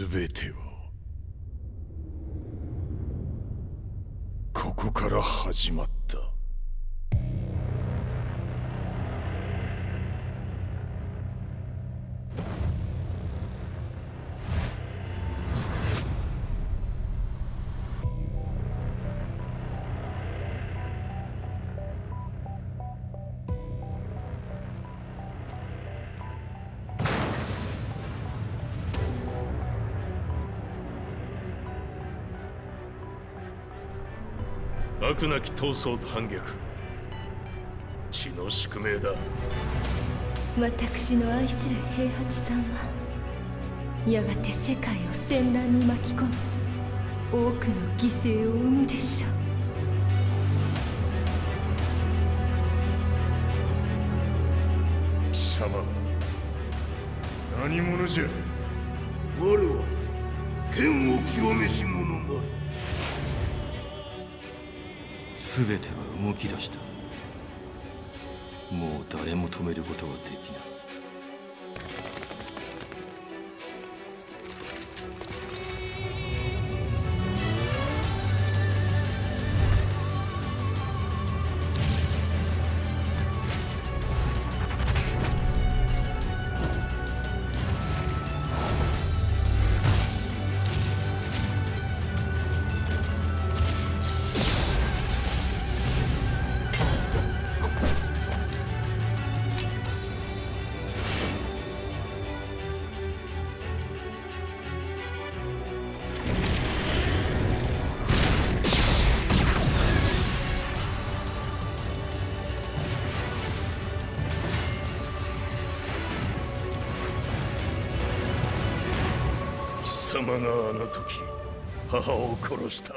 全てはここから始まった。悪なき闘争と反逆、血の宿命だ。私の愛する平八さんはやがて世界を戦乱に巻き込み多くの犠牲を生むでしょう。貴様何者じゃ。我は剣を極めし者なり。全ては動き出した。もう誰も止めることはできない。貴様があの時母を殺した。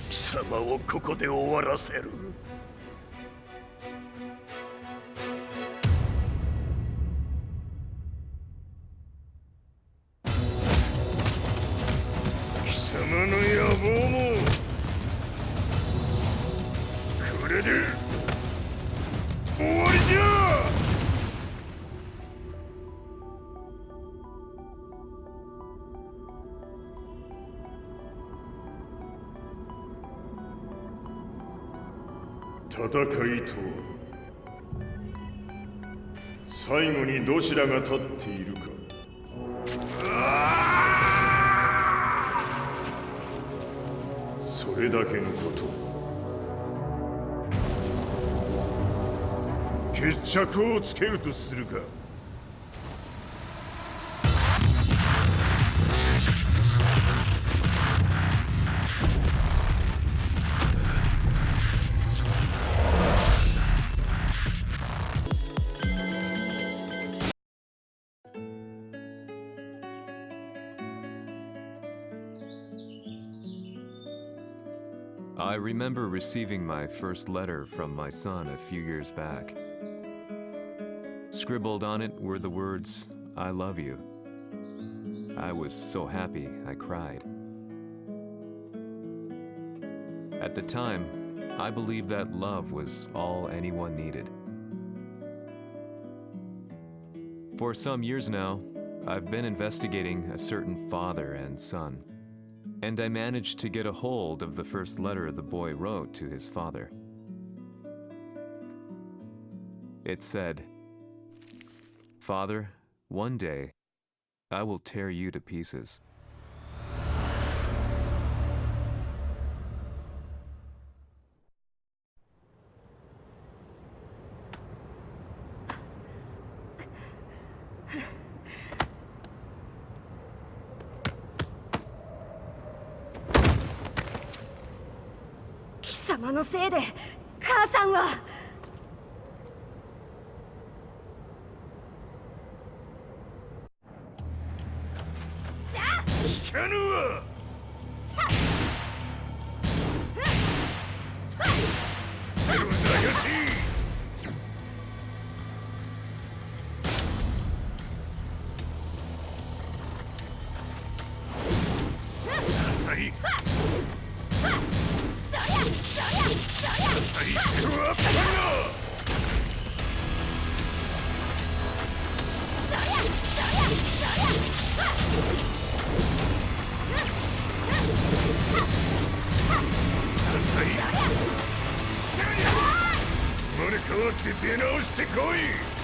貴様をここで終わらせる。貴様の野望もこれで終わりじゃ。戦いとは最後にどちらが立っているか。それだけのこと。決着をつけるとするか。I remember receiving my first letter from my son a few years back. Scribbled on it were the words, "I love you." I was so happy I cried. At the time, I believed that love was all anyone needed. For some years now, I've been investigating a certain father and son. And I managed to get a hold of the first letter the boy wrote to his father. It said, "Father, one day, I will tear you to pieces." 貴様のせいで母さんは。聞かぬわ。ふざかしい。浅い。浅いクワッパが。変わって出直してこい。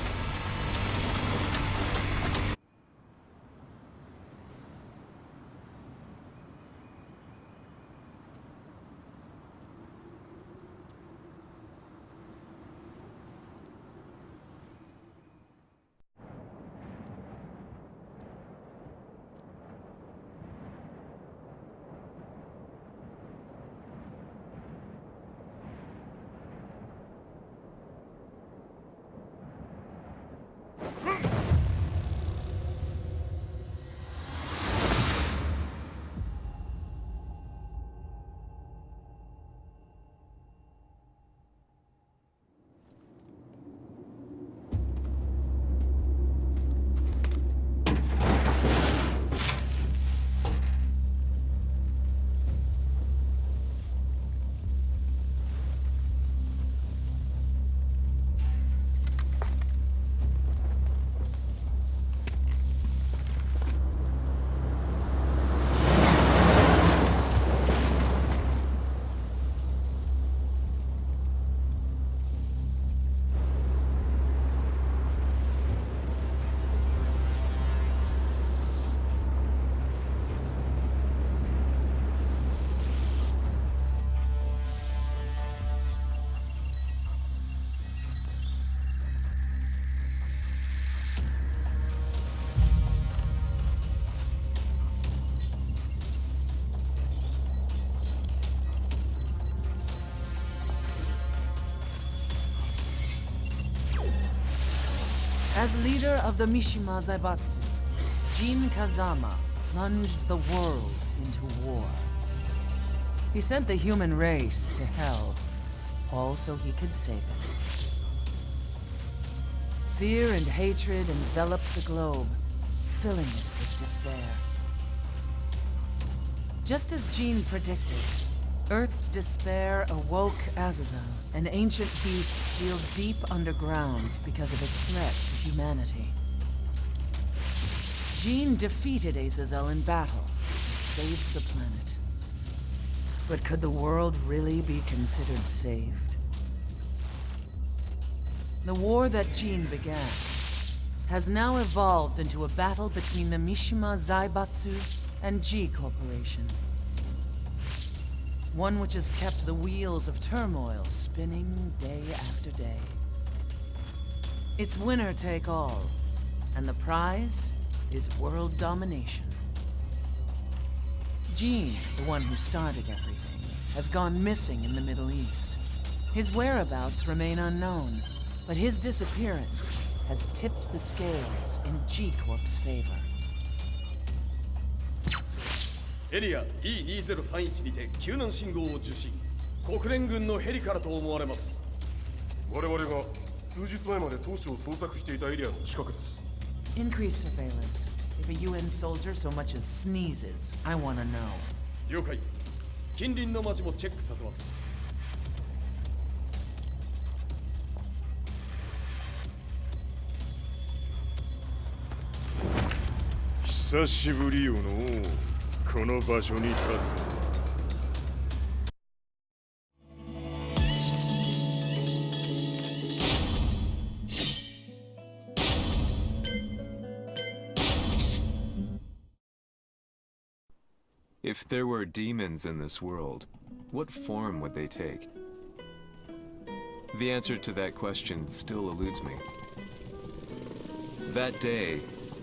As leader of the Mishima Zaibatsu, Jin Kazama plunged the world into war. He sent the human race to hell, all so he could save it. Fear and hatred enveloped the globe, filling it with despair. Just as Jin predicted, Earth's despair awoke Azazel, an ancient beast sealed deep underground because of its threat to humanity. Jin defeated Azazel in battle and saved the planet. But could the world really be considered saved? The war that Jin began has now evolved into a battle between the Mishima Zaibatsu and G Corporation. One which has kept the wheels of turmoil spinning day after day. It's winner take all, and the prize is world domination. Jin, the one who started everything, has gone missing in the Middle East. His whereabouts remain unknown, but his disappearance has tipped the scales in G-Corp's favor. エリア E2031 にて救難信号を受信。国連軍のヘリからと思われます。我々が数日前まで当初を捜索していたエリアの近くです。Increase surveillance. If a UN soldier so much as sneezes, I want to know. 了解。近隣の町もチェックさせます。久しぶりよのこの場所に立つ。If there were demons in this world, what form would they take? The answer to that question still eludes me. That day,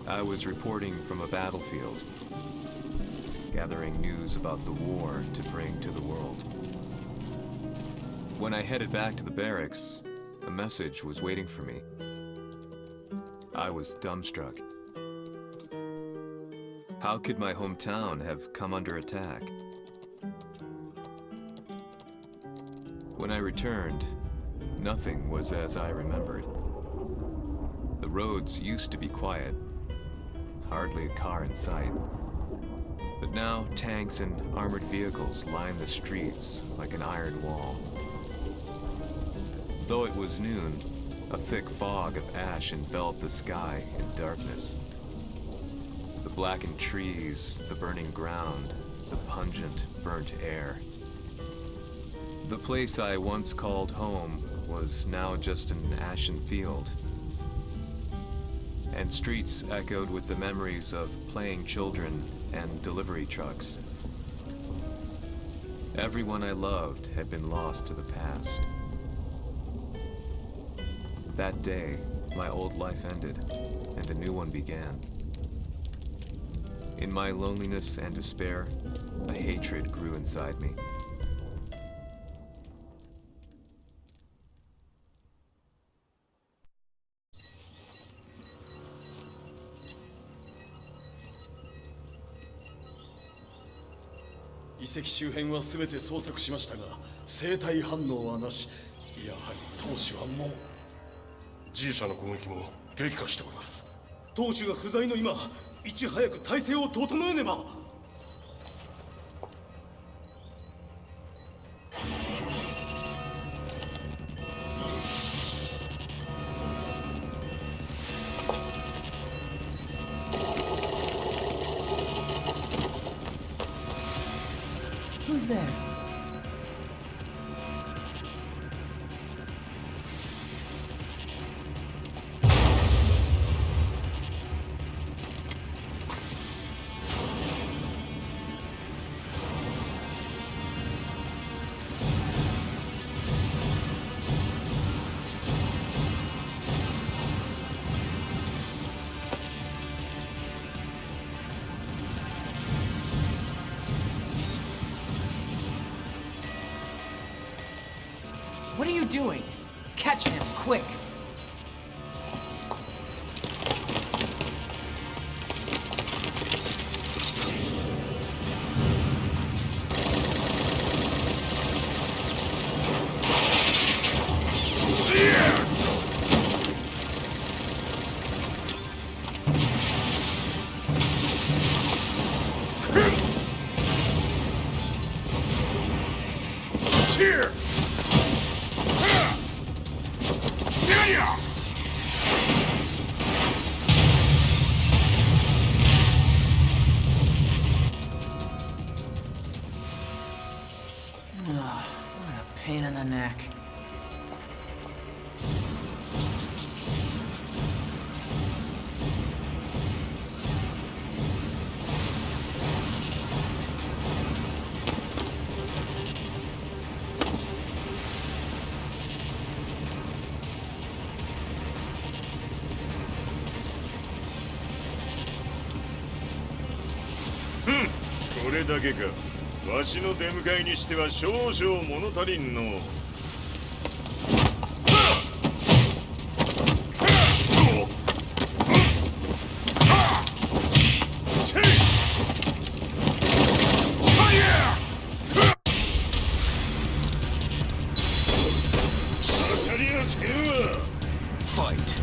I was reporting from a battlefield, gathering news about the war to bring to the world. When I headed back to the barracks, a message was waiting for me. I was dumbstruck. How could my hometown have come under attack? When I returned, nothing was as I remembered. The roads used to be quiet, hardly a car in sight. But now tanks and armored vehicles line the streets like an iron wall. Though it was noon, a thick fog of ash enveloped the sky in darkness. The blackened trees, the burning ground, the pungent, burnt air. The place I once called home was now just an ashen field. And streets echoed with the memories of playing children and delivery trucks. Everyone I loved had been lost to the past. That day, my old life ended, and a new one began. In my loneliness and despair, a hatred grew inside me. 遺跡周辺は全て捜索しましたが、生体反応はなし。やはり当主はもう。 G 社の攻撃も激化しております。当主が不在の今、いち早く体制を整えねば。Who's there? What are you doing? Catch him, quick! Here! What a pain in the neck. Hmm. これだけか。わしの出迎えにしては少々物足りんの。当たりがつけるわ。Fight.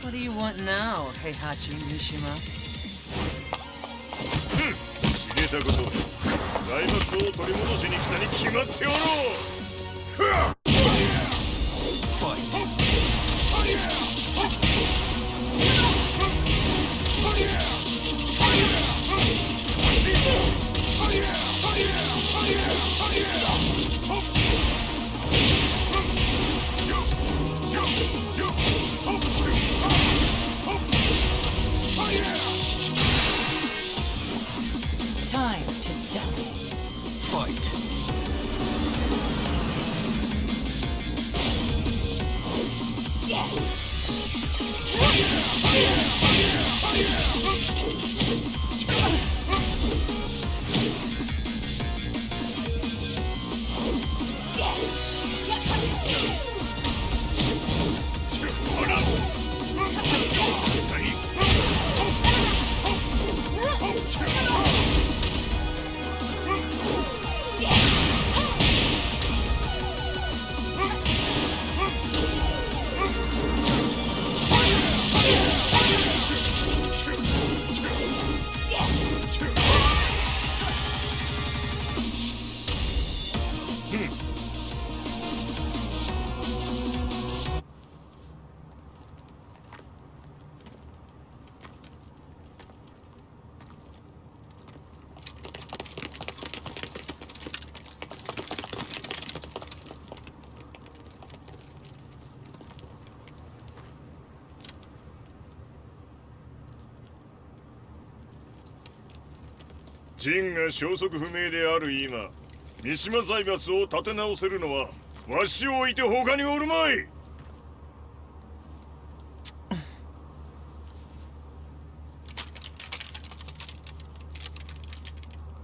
What do you want now, Heihachi Mishima? 知れたこと。財閥を取り戻しに来たに決まっておろう。Fight. fight.ジンが消息不明である今、三島財閥を立て直せるのはわしを置いて他におるまい。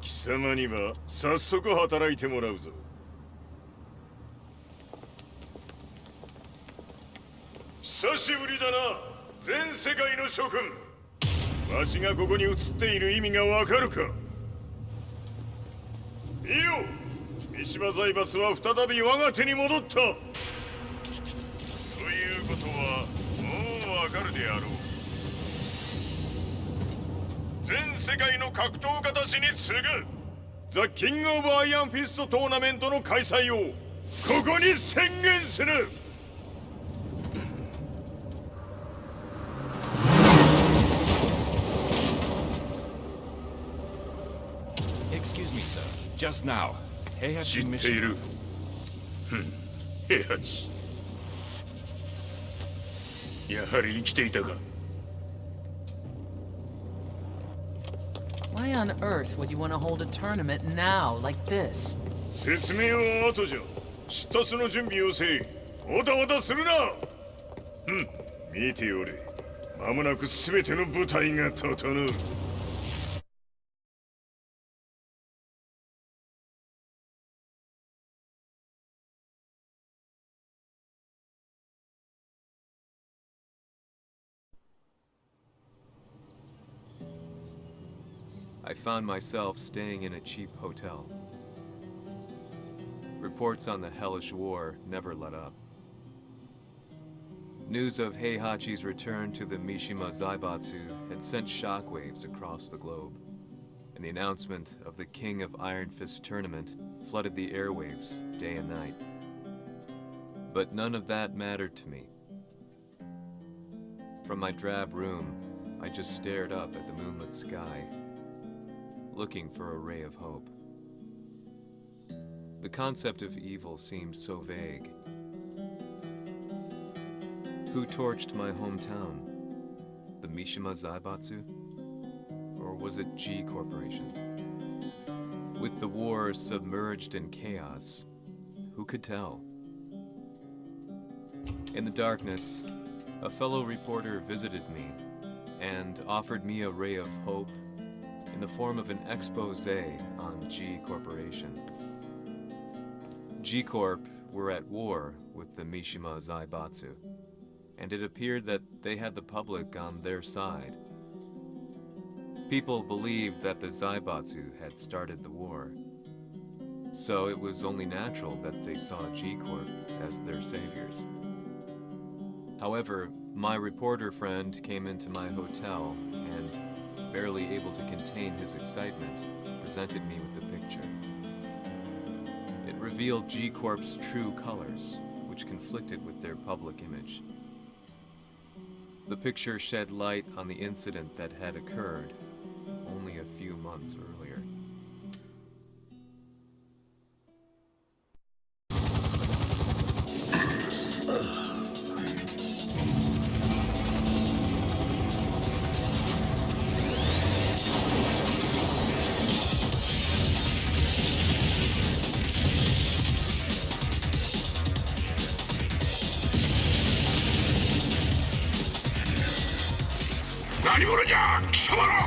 貴様には早速働いてもらうぞ。久しぶりだな、全世界の諸君。わしがここに映っている意味がわかるか。いいよ、三島財閥は再び我が手に戻った。ということはもうわかるであろう。全世界の格闘家たちに次ぐザ・キング・オブ・アイアンフィストトーナメントの開催をここに宣言する。Excuse me, sir. Just now, 知 Heihachi ってい mission. る。平八。やはり生きていたか。Why on earth would you want to hold a tournament now, like this? 説明は後じゃ。出立の準備をせい。おたおたするな。見ておれ。間もなく全ての部隊が整う。I found myself staying in a cheap hotel. Reports on the hellish war never let up. News of Heihachi's return to the Mishima Zaibatsu had sent shockwaves across the globe, and the announcement of the King of Iron Fist tournament flooded the airwaves day and night. But none of that mattered to me. From my drab room, I just stared up at the moonlit sky, looking for a ray of hope. The concept of evil seemed so vague. Who torched my hometown? The Mishima Zaibatsu? Or was it G Corporation? With the war submerged in chaos, who could tell? In the darkness, a fellow reporter visited me and offered me a ray of hope in the form of an expose on G Corporation. G Corp were at war with the Mishima Zaibatsu, and it appeared that they had the public on their side. People believed that the Zaibatsu had started the war, so it was only natural that they saw G Corp as their saviors. However, my reporter friend came into my hotel and, barely able to contain his excitement, presented me with the picture. It revealed G Corp's true colors, which conflicted with their public image. The picture shed light on the incident that had occurred only a few months earlier. 何者じゃ貴様ら。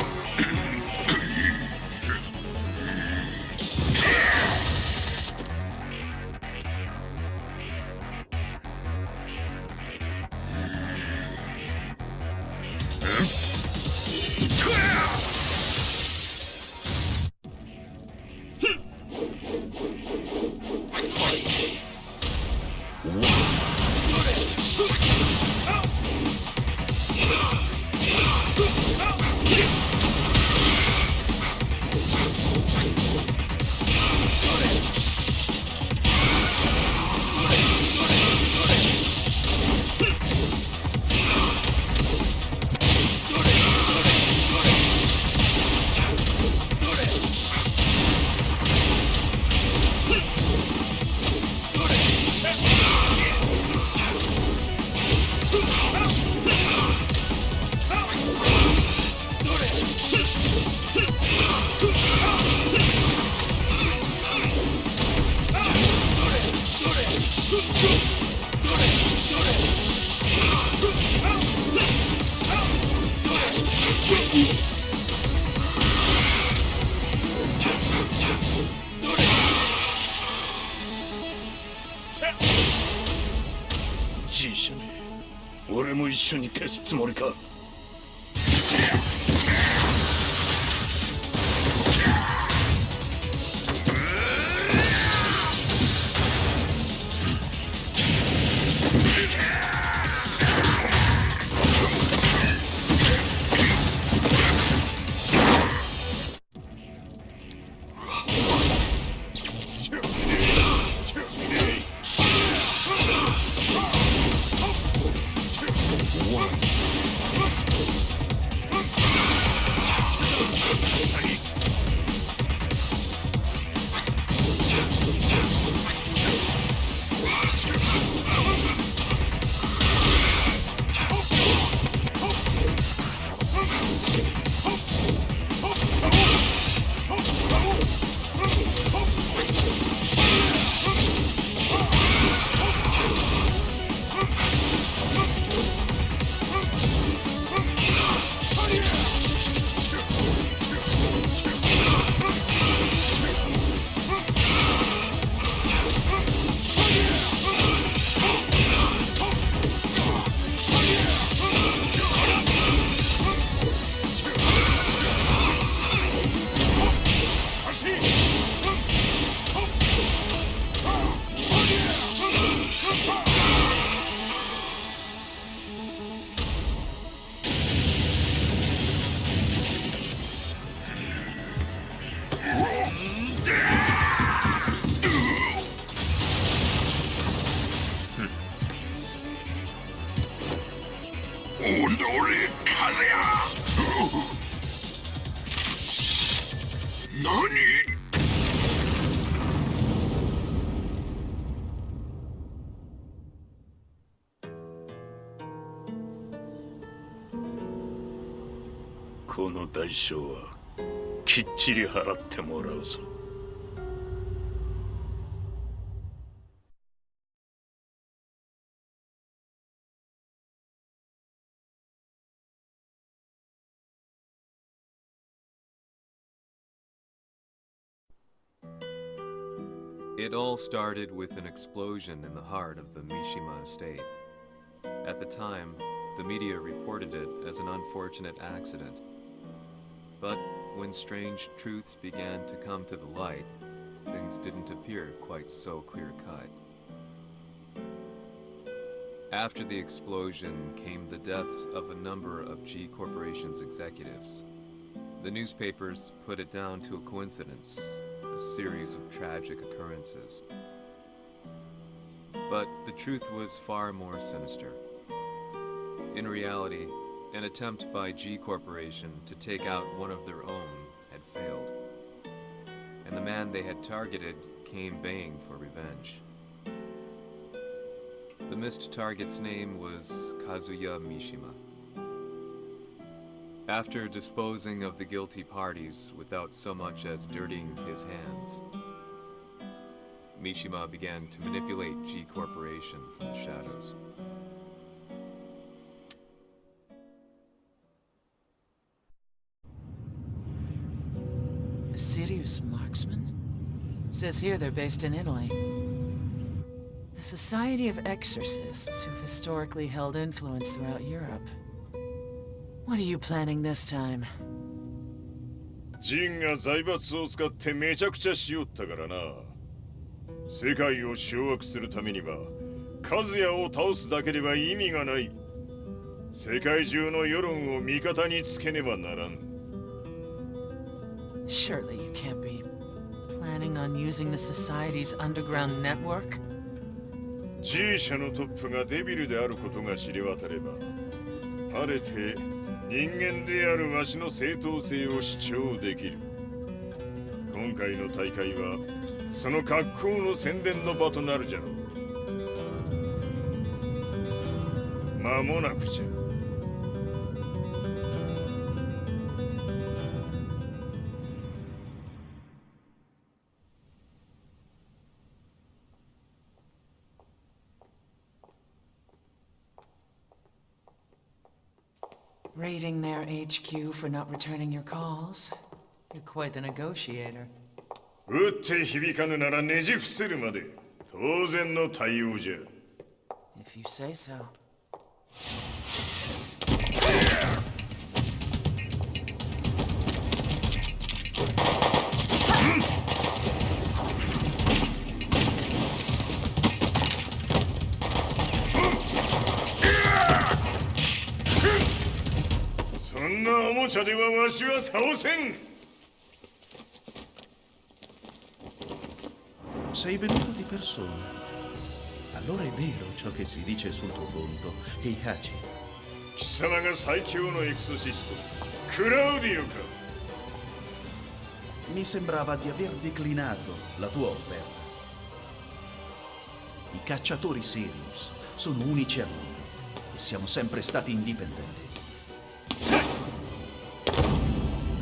じいじゃねえ。俺も一緒に消すつもりか。この代償はきっちり払ってもらうぞ。It all started with an explosion in the heart of the Mishima estate. At the time, the media reported it as an unfortunate accident. But when strange truths began to come to the light, things didn't appear quite so clear-cut. After the explosion came the deaths of a number of G Corporation's executives. The newspapers put it down to a coincidence, a series of tragic occurrences. But the truth was far more sinister. In reality, an attempt by G Corporation to take out one of their own had failed, and the man they had targeted came baying for revenge. The missed target's name was Kazuya Mishima. After disposing of the guilty parties without so much as dirtying his hands, Mishima began to manipulate G Corporation from the shadows. A serious marksman? Says here they're based in Italy. A society of exorcists who've historically held influence throughout Europe. What are you planning this time? ジンが財閥を使ってめちゃくちゃしよったからな。世界を掌握するためにはカズヤを倒すだけでは意味がない。世界中の世論を味方につけねばならん。Surely you can't be planning on using the society's underground network? G 社のトップがデビルであることが知れ渡れば、晴れて人間であるわしの正当性を主張できる。今回の大会はその格好の宣伝の場となるじゃろう。間もなくじゃ。Raiding their HQ for not returning your calls. You're quite the negotiator. 撃って響かぬならねじ伏せるまで当然の対応じゃ。If you say so. そんなおもちゃではわしは倒せん。Sei venuto di persona. Allora è vero ciò che si dice sul tuo conto, Heihachi. 貴様が最強のエクソシスト、クラウディオか。Mi sembrava di aver declinato la tua offerta. I cacciatori Sirius sono unici al mondo e siamo sempre stati indipendenti.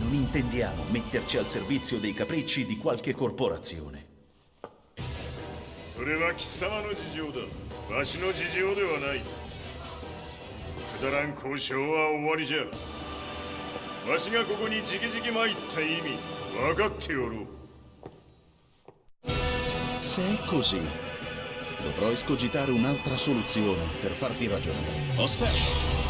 Non intendiamo metterci al servizio dei capricci di qualche corporazione. それは貴様の事情だ。わしの事情ではない。くだらん交渉は終わりじゃ。わしがここに直々参った意味分かっておろう。Se è così, dovrò escogitare un'altra soluzione per farti ragionare. Osserva!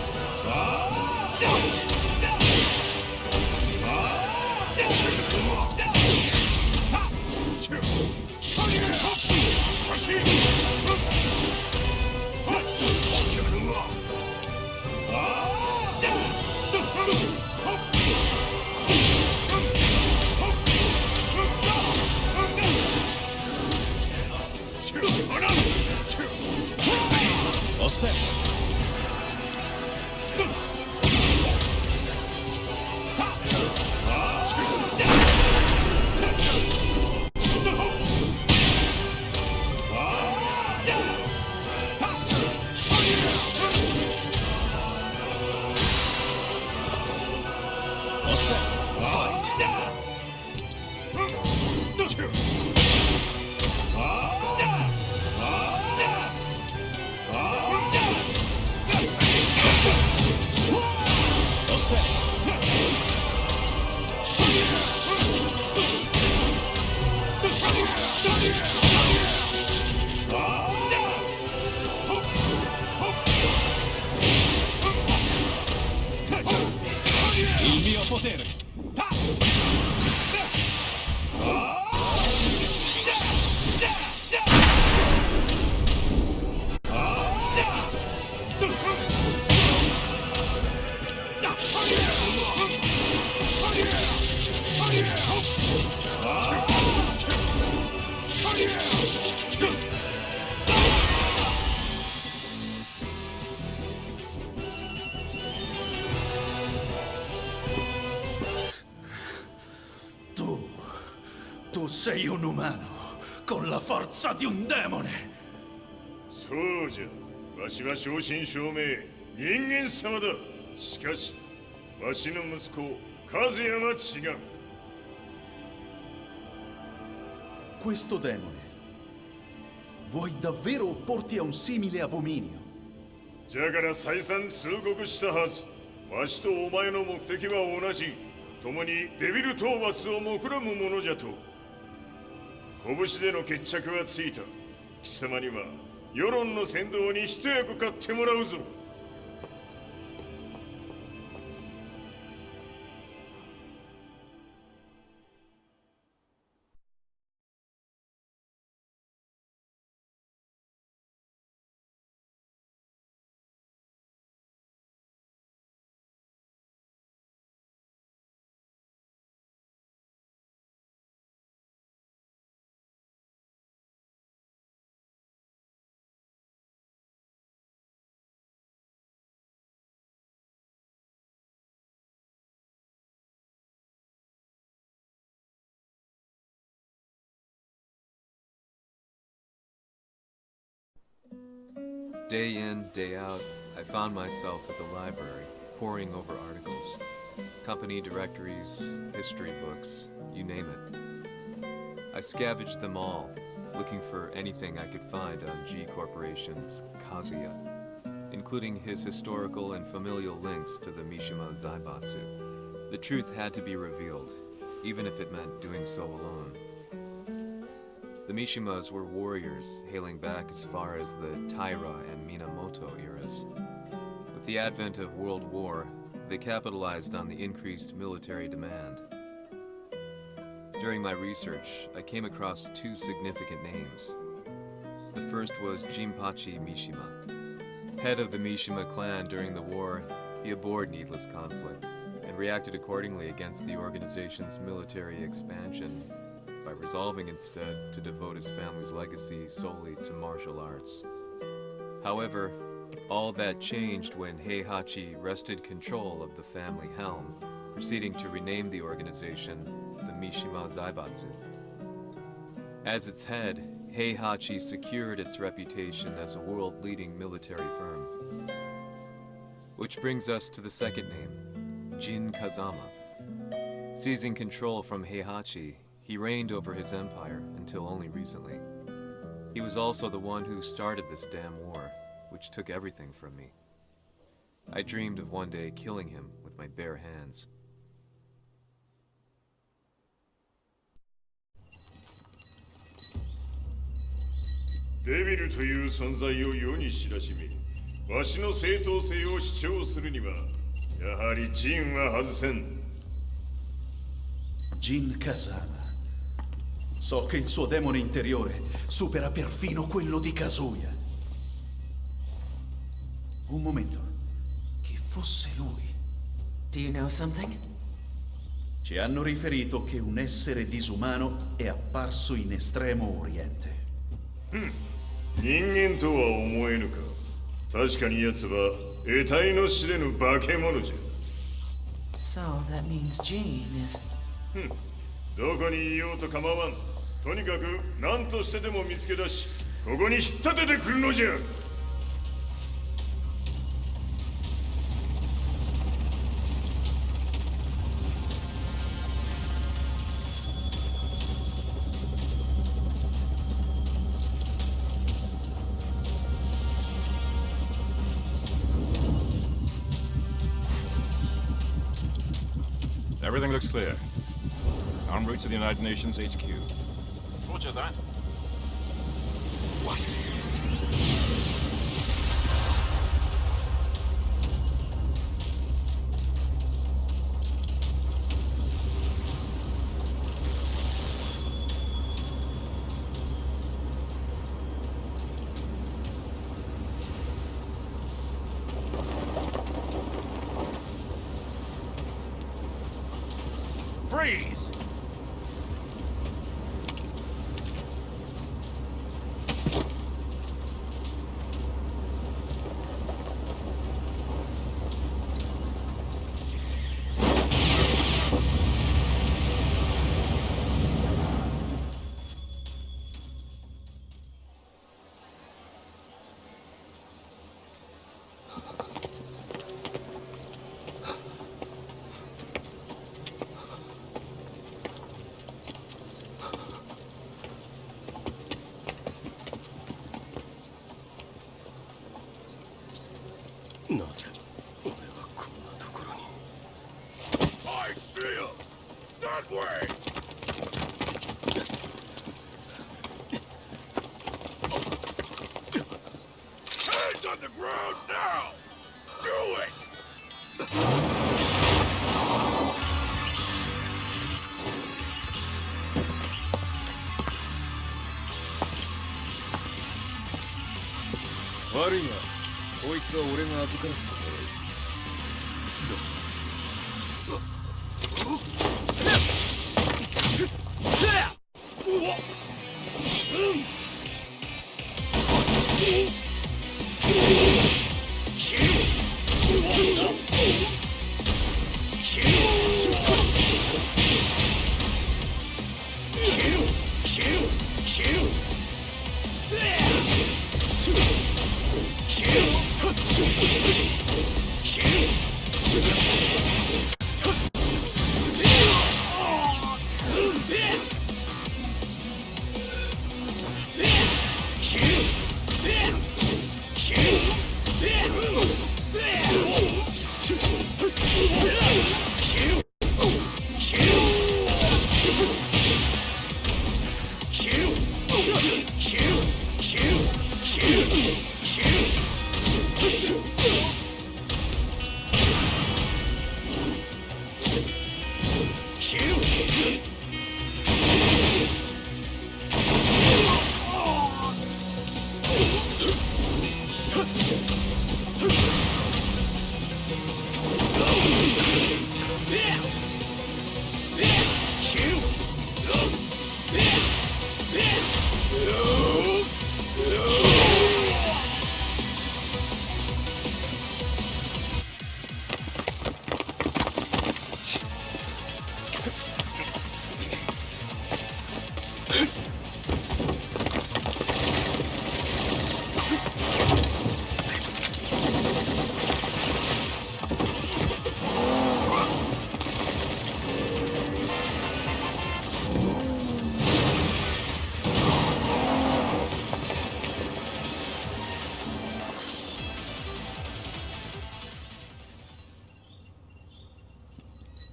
Tu sei un umano con la forza di un demone. そうじゃ。わしは正真正銘人間様だ。しかしわしの息子カズヤは違う。Questo demone vuoi davvero opporti a un simile abominio? じゃから再三通告したはず。わしとお前の目的は同じ。共にデビル討伐を目論むものじゃと。拳での決着はついた。貴様には世論の先導に一役買ってもらうぞ。Day in, day out, I found myself at the library, poring over articles. Company directories, history books, you name it. I scavenged them all, looking for anything I could find on G Corporation's Kazuya, including his historical and familial links to the Mishima Zaibatsu. The truth had to be revealed, even if it meant doing so alone. The Mishimas were warriors hailing back as far as the Taira and Minamoto eras. With the advent of World War, they capitalized on the increased military demand. During my research, I came across two significant names. The first was Jinpachi Mishima. Head of the Mishima clan during the war, he abhorred needless conflict and reacted accordingly against the organization's military expansion by resolving instead to devote his family's legacy solely to martial arts. However, all that changed when Heihachi wrested control of the family helm, proceeding to rename the organization the Mishima Zaibatsu. As its head, Heihachi secured its reputation as a world-leading military firm. Which brings us to the second name, Jin Kazama. Seizing control from Heihachi, he reigned over his empire until only recently. He was also the one who started this damn war, which took everything from me. I dreamed of one day killing him with my bare hands. Devil という存在を世に知らしめ、わしの正当性を主張するには、やはりジンは外せん。Jin Kazama. So che il suo demone interiore supera perfino quello di Kazuya. Un momento. Chi fosse lui? Do you know something? Ci hanno riferito che un essere disumano è apparso in Estremo Oriente. 人間とは思えぬか。確かに奴は得体の知れぬ化け物じゃ。So that means Jean is... どこにいようと構わん。とにかく何としてでも見つけ出し、ここに引っ立ててくるのじゃ。Everything looks clear. En route to the United Nations HQ. Roger that. What? Freeze! 悪いがこいつは俺が預からせてもらう。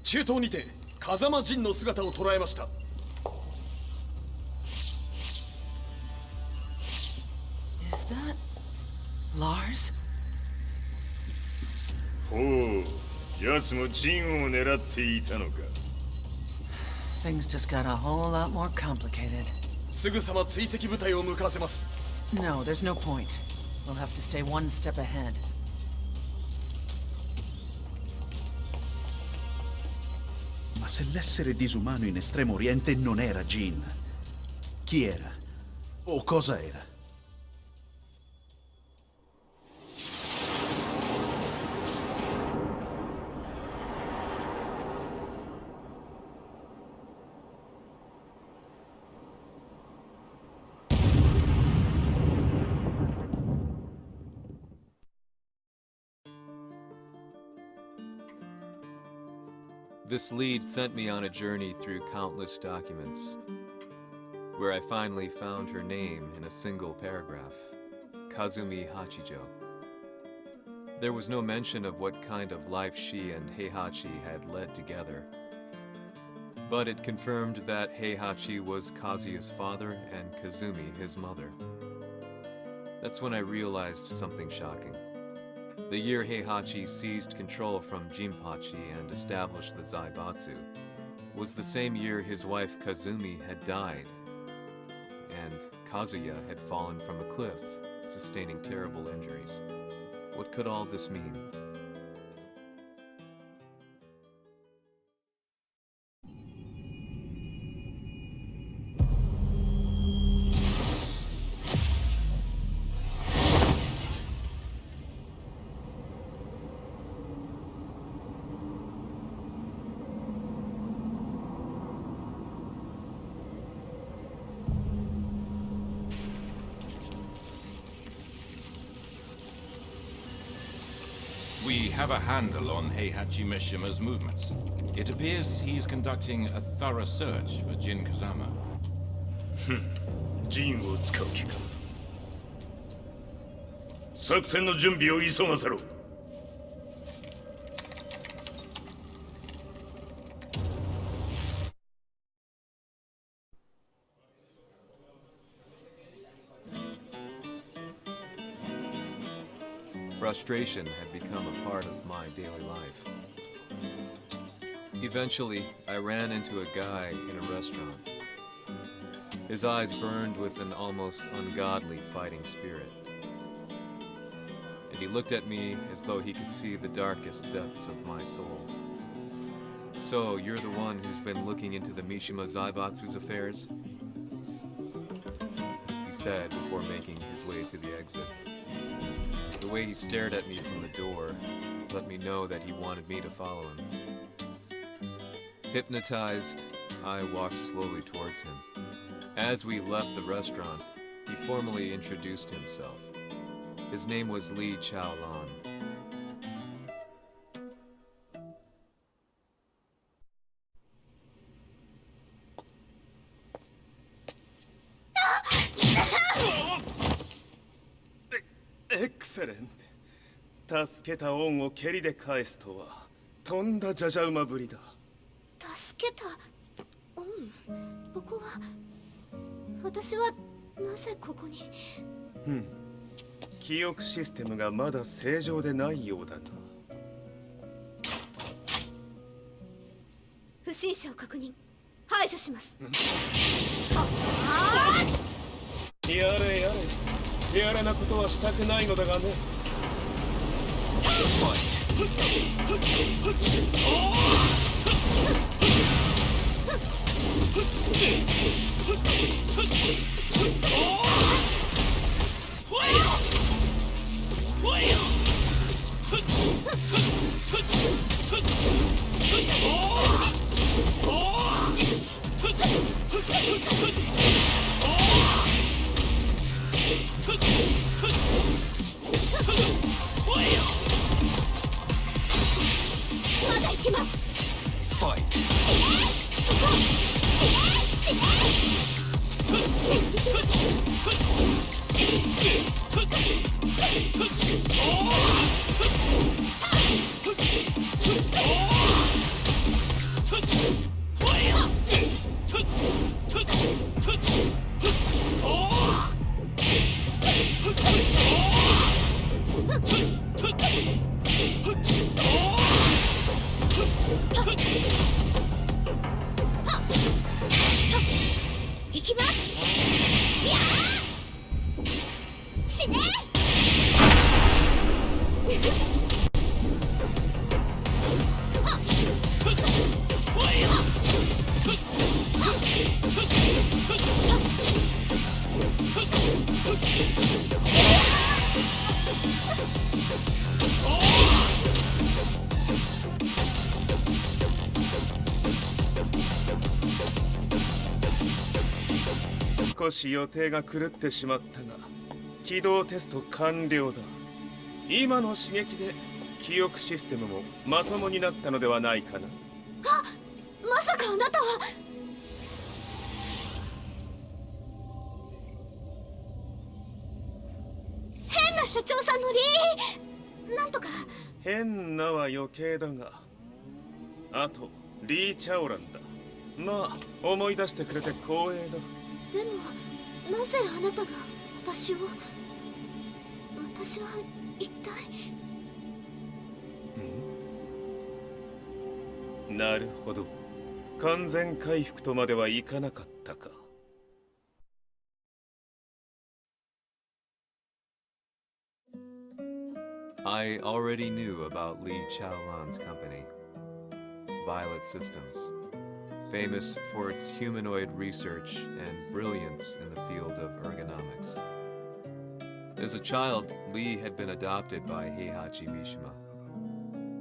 中東にて風間陣の姿を捉えました。Is that Lars? ほう、奴も陣を狙っていたのか。Things just got a whole lot more complicated. すぐさま追跡部隊を向かわせます。No, there's no point. We'll have to stay one step ahead. Ma se l'essere disumano in Estremo Oriente non era Jin, chi era? O cosa era? This lead sent me on a journey through countless documents, where I finally found her name in a single paragraph, Kazumi Hachijo. There was no mention of what kind of life she and Heihachi had led together, but it confirmed that Heihachi was Kazuya's father and Kazumi his mother. That's when I realized something shocking. The year Heihachi seized control from Jinpachi and established the Zaibatsu was the same year his wife Kazumi had died, and Kazuya had fallen from a cliff, sustaining terrible injuries. What could all this mean? We have a handle on Heihachi Mishima's movements. It appears he is conducting a thorough search for Jin Kazama. 陣を使う気か。作戦の準備を急がせろ。Frustration had become a part of my daily life. Eventually, I ran into a guy in a restaurant. His eyes burned with an almost ungodly fighting spirit. he looked at me as though he could see the darkest depths of my soul. So, you're the one who's been looking into the Mishima Zaibatsu's affairs? He said before making his way to the exit. The way he stared at me from the door let me know that he wanted me to follow him. Hypnotized, I walked slowly towards him. As we left the restaurant, he formally introduced himself. His name was Lee Chaolan. Excellent. 助けた恩を蹴りで返すとはとんだじゃじゃ馬ぶりだ。助けた恩？ここは私はなぜここに？記憶システムがまだ正常でないようだな。不審者を確認。排除します。やれやれ。手荒なことはしたくないのだがね。まだ行きます。ファイト。行きます。やー！死ね！少し予定が狂ってしまったが、起動テスト完了だ。今の刺激で記憶システムもまともになったのではないかな。あ、まさかあなたは。変な社長さんのリー。なんとか。変なは余計だが、あとリー・チャオランだ。まあ思い出してくれて光栄だ。でもなぜあなたが私は一体。なるほど。完全回復とまではいかなかったか。I already knew about Lee Chaolan's company, Violet Systems, famous for its humanoid research and brilliance in the field of ergonomics. As a child, Lee had been adopted by Heihachi Mishima,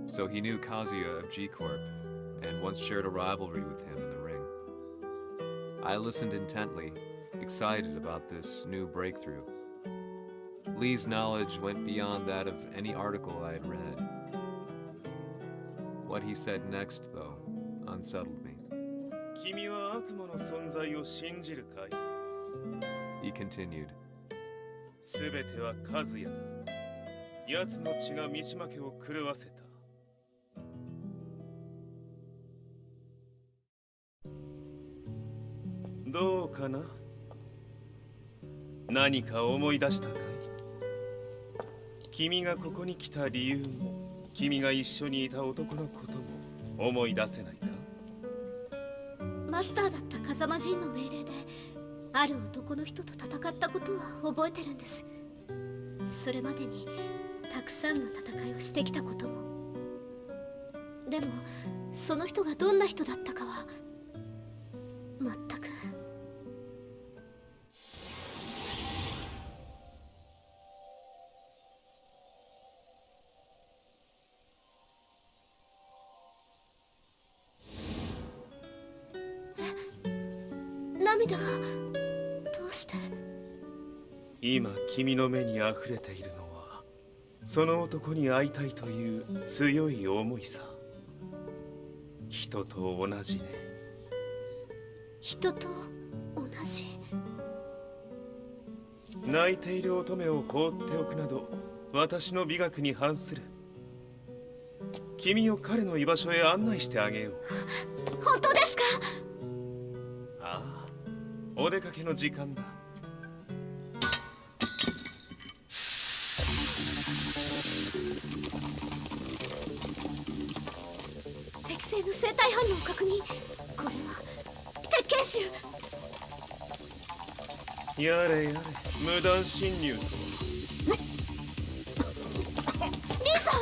so he knew Kazuya of G-Corp and once shared a rivalry with him in the ring. I listened intently, excited about this new breakthrough. Lee's knowledge went beyond that of any article I had read. What he said next, though, unsettled me. 君は悪魔の存在を信じるかい? He continued. すべてはカズヤだ。奴の血が三島家を狂わせた。どうかな？何か思い出したかい？君がここに来た理由も、君が一緒にいた男のことも思い出せないか？マスターだった風間陣の命令である男の人と戦ったことは覚えてるんです。それまでにたくさんの戦いをしてきたことも。でもその人がどんな人だったかは全く。涙がどうして？今君の目に溢れているのはその男に会いたいという強い思いさ。人と同じね。人と同じ。泣いている乙女を放っておくなど私の美学に反する。君を彼の居場所へ案内してあげよう。本当ですか？ああ、お出かけの時間だ。適正の生体反応を確認。これは鉄拳臭。やれやれ、無断侵入と。リーさん。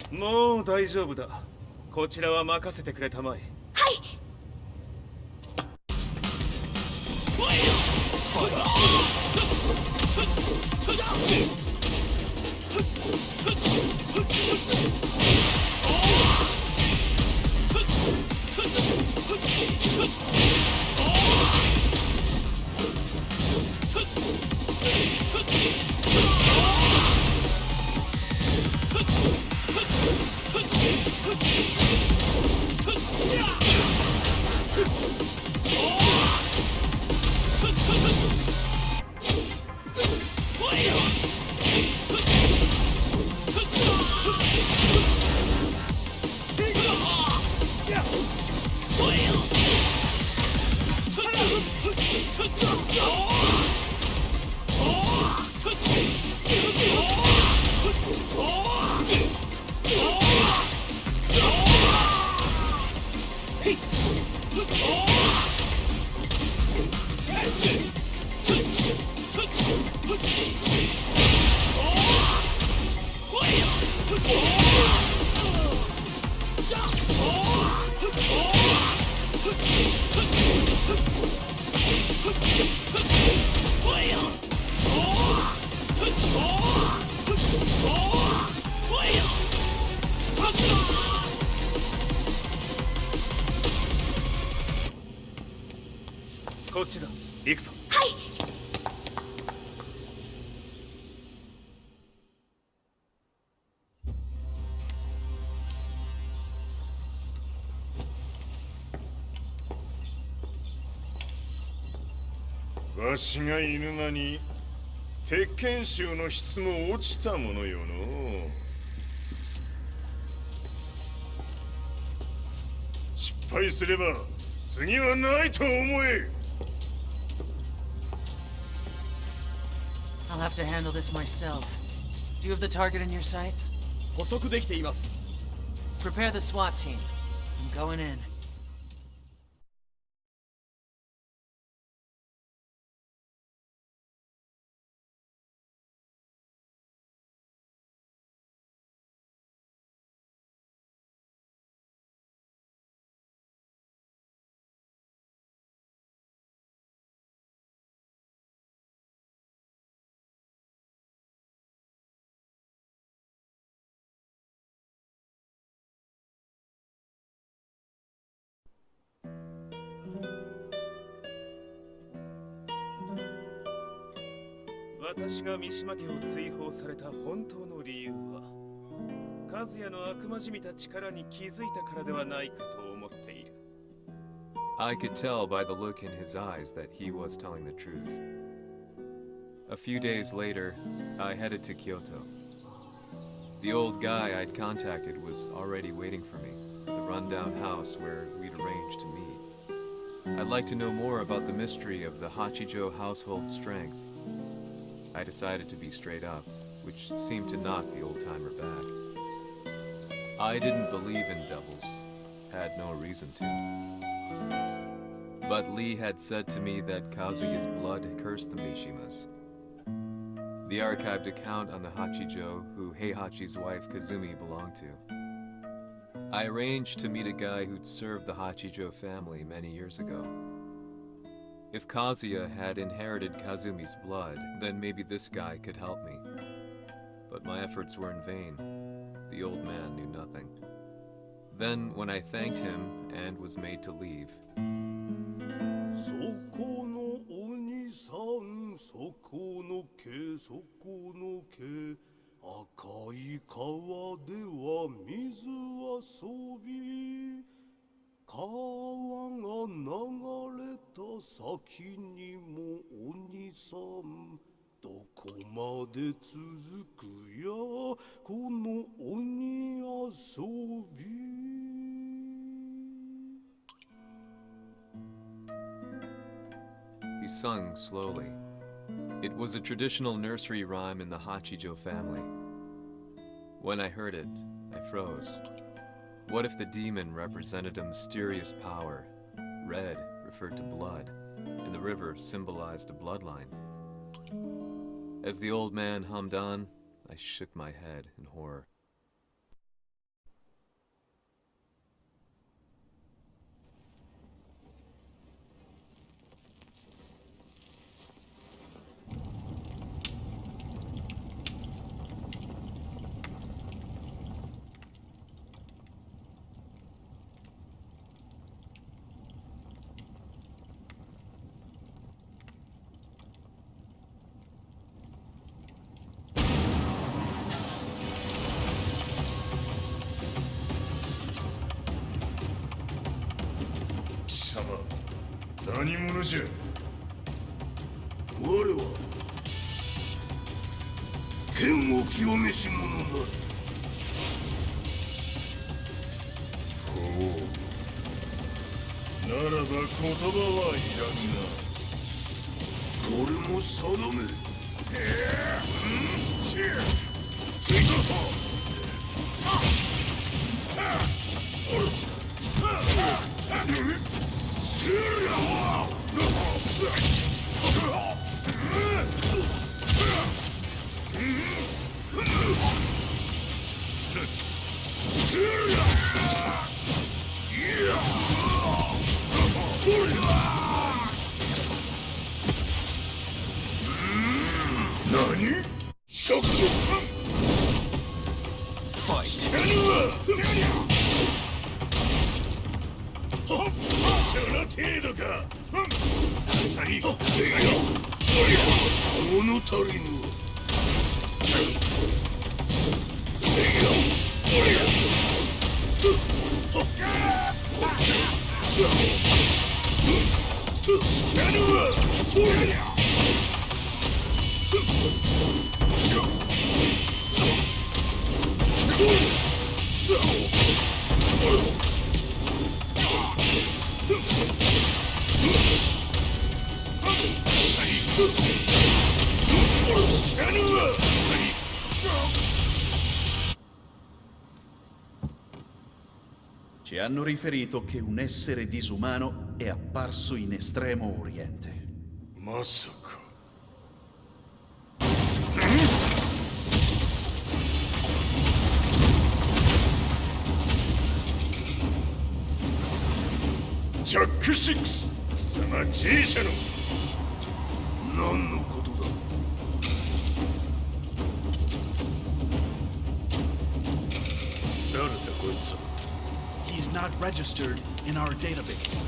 もう大丈夫だ。こちらは任せてくれたまえ。はい。はい。わしがいる間に鉄拳衆の質も落ちたものよの。失敗すれば次はないと思え。I'll have to handle this myself. Do you have the target in your sights? 捕捉できています。 Prepare the SWAT team. I'm going in.「私が三島家を追放された本当の理由は和也の悪魔じみた力に気づいたからではないかと思っている。 I could tell by the look in his eyes that he was telling the truth. A few days later, I headed to Kyoto. The old guy I'd contacted was already waiting for me at the rundown house where we'd arranged to meet. I'd like to know more about the mystery of the Hachijo household strength. I decided to be straight up, which seemed to knock the old-timer back. I didn't believe in devils, had no reason to. But Lee had said to me that Kazuya's blood cursed the Mishimas. The archived account on the Hachijo, who Heihachi's wife Kazumi belonged to. I arranged to meet a guy who'd served the Hachijo family many years ago. If Kazuya had inherited Kazumi's blood, then maybe this guy could help me. But my efforts were in vain. The old man knew nothing. Then, when I thanked him and was made to leave, he sung slowly. It was a traditional nursery rhyme in the Hachijo family. When I heard it, I froze. What if the demon represented a mysterious power? Red referred to blood, and the river symbolized a bloodline. As the old man hummed on, I shook my head in horror. Nani? Fight! その程度か。物足りぬ。Ci hanno riferito che un essere disumano è apparso in Estremo Oriente. まさか。ジャック6、貴様 G 社の何のことだ。誰だこいつは。 He's not registered in our database.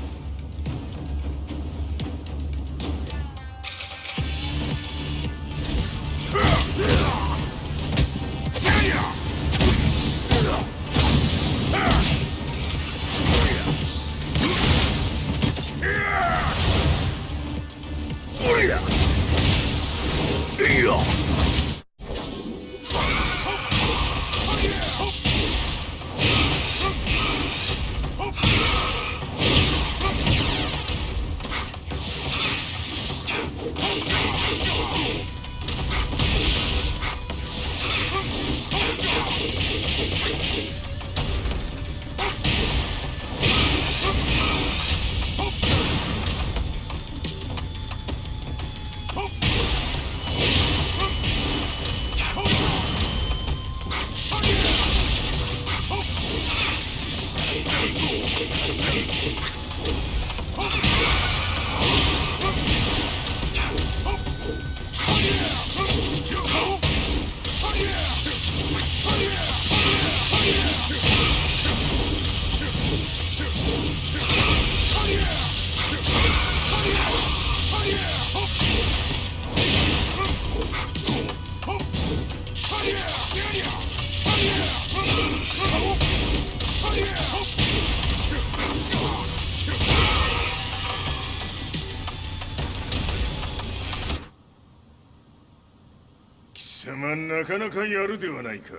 なかなかやるではないか。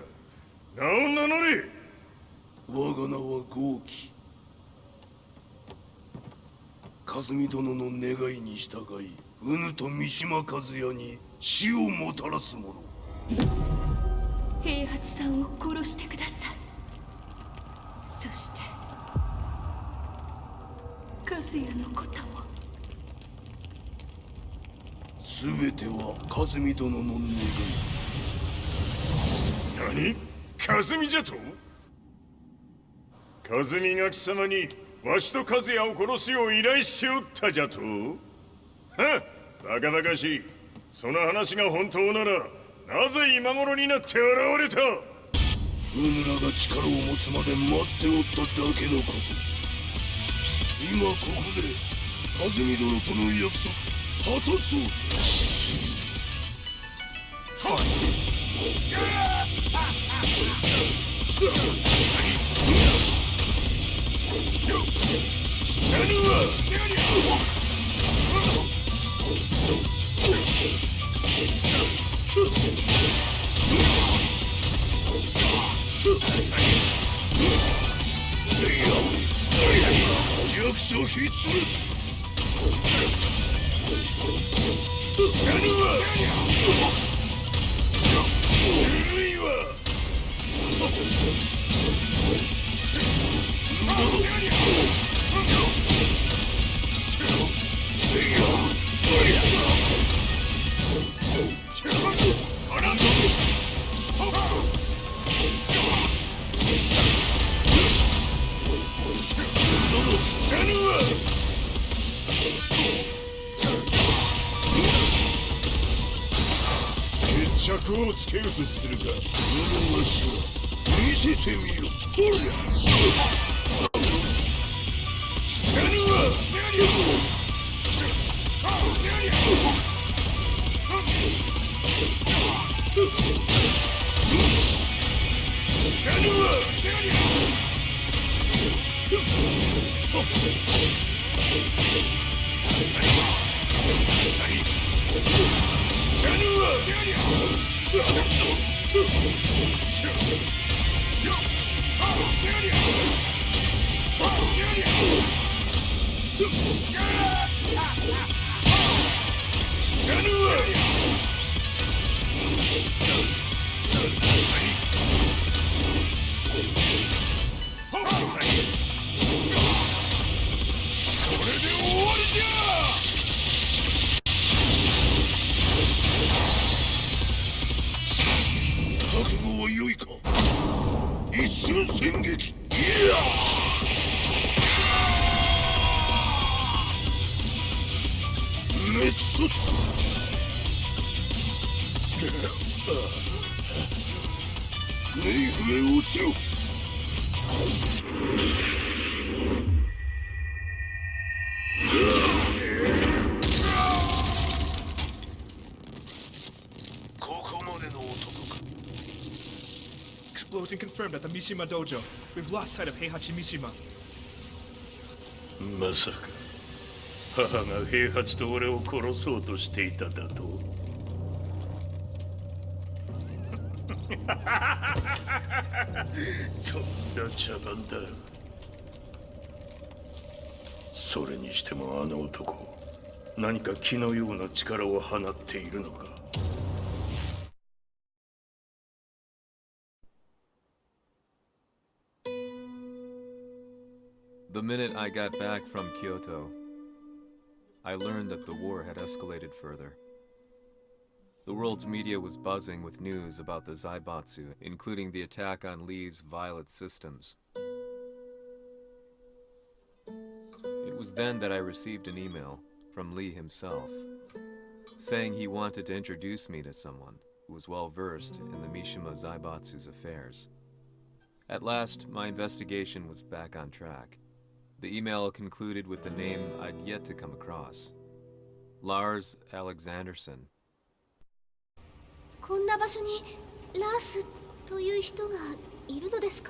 名を名乗れ。我が名は豪輝。霞殿の願いに従いうぬと三島和也に死をもたらす者。平八さんを殺してください。そして和也のことも。全ては和美殿の願い。何？和美じゃと？和美が貴様にわしと和也を殺すよう依頼しておったじゃと？はっ、バカバカしい。その話が本当ならなぜ今頃になって現れた？うぬらが力を持つまで待っておっただけのこと。今ここで和美殿との約束果たそう。ファイト。弱者必滅。決着をつけるとするか。このわしは見せてみろ。ほりゃ。覚悟は良いか。一瞬戦撃。いやメッソネイフへ落ちろ。ここまでの男か。Explosion confirmed at the Mishima dojo. We've lost sight of Heihachi Mishima. まさか母が平八と俺を殺そうとしていただと。とんだ茶番だ。それにしてもあの男、何か気のような力を放っているのか。The minute I got back from Kyoto, I learned that the war had escalated further. The world's media was buzzing with news about the Zaibatsu, including the attack on Lee's Violet systems. It was then that I received an email from Lee himself, saying he wanted to introduce me to someone who was well versed in the Mishima Zaibatsu's affairs. At last, my investigation was back on track. The email concluded with a name I'd yet to come across. Lars Alexanderson. こんな場所にラースという人がいるのですか？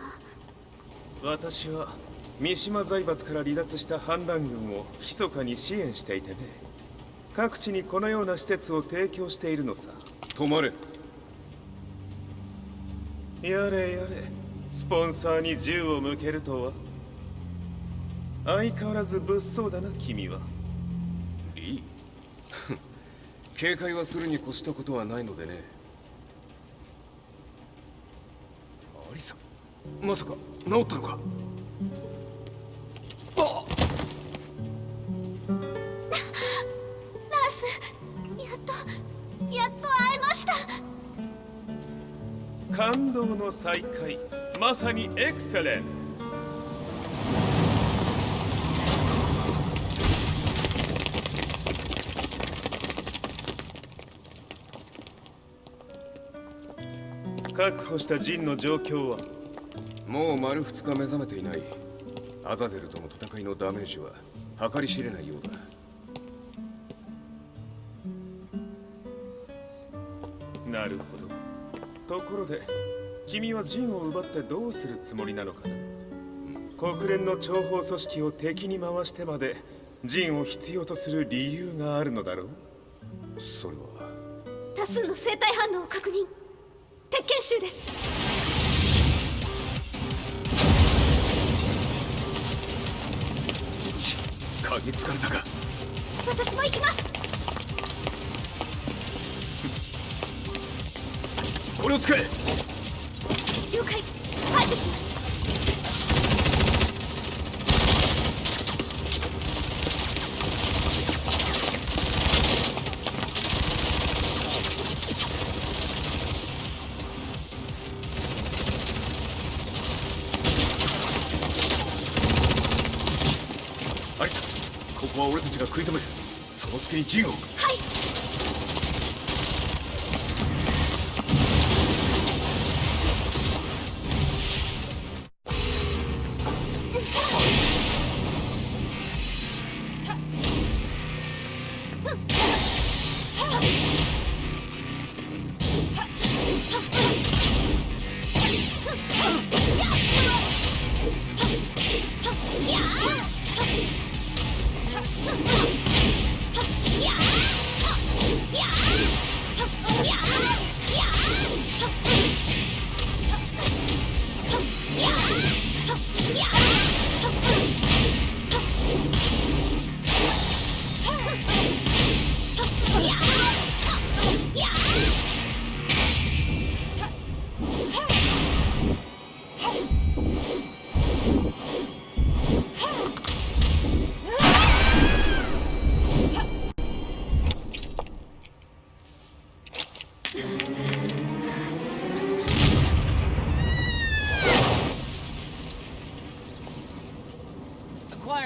私は三島財閥から離脱した反乱軍を密かに支援していてね。各地にこのような施設を提供しているのさ。止まれ。やれやれ、スポンサーに銃を向けるとは。相変わらず物騒だな君は。リー警戒はするに越したことはないのでね。アリサ、まさか治ったのか？ラース、やっと会えました。感動の再会、まさにエクセレント。確保したジンの状況は？もう丸2日目覚めていない。アザゼルとの戦いのダメージは計り知れないようだ。なるほど。ところで君はジンを奪ってどうするつもりなのかな？国連の諜報組織を敵に回してまでジンを必要とする理由があるのだろう？それは多数の生体反応を確認。鉄拳集です。鍵つかれたか。私も行きます。これを使え。了解。排除します。ここは俺たちが食い止める。その隙にジンを。はい。やあ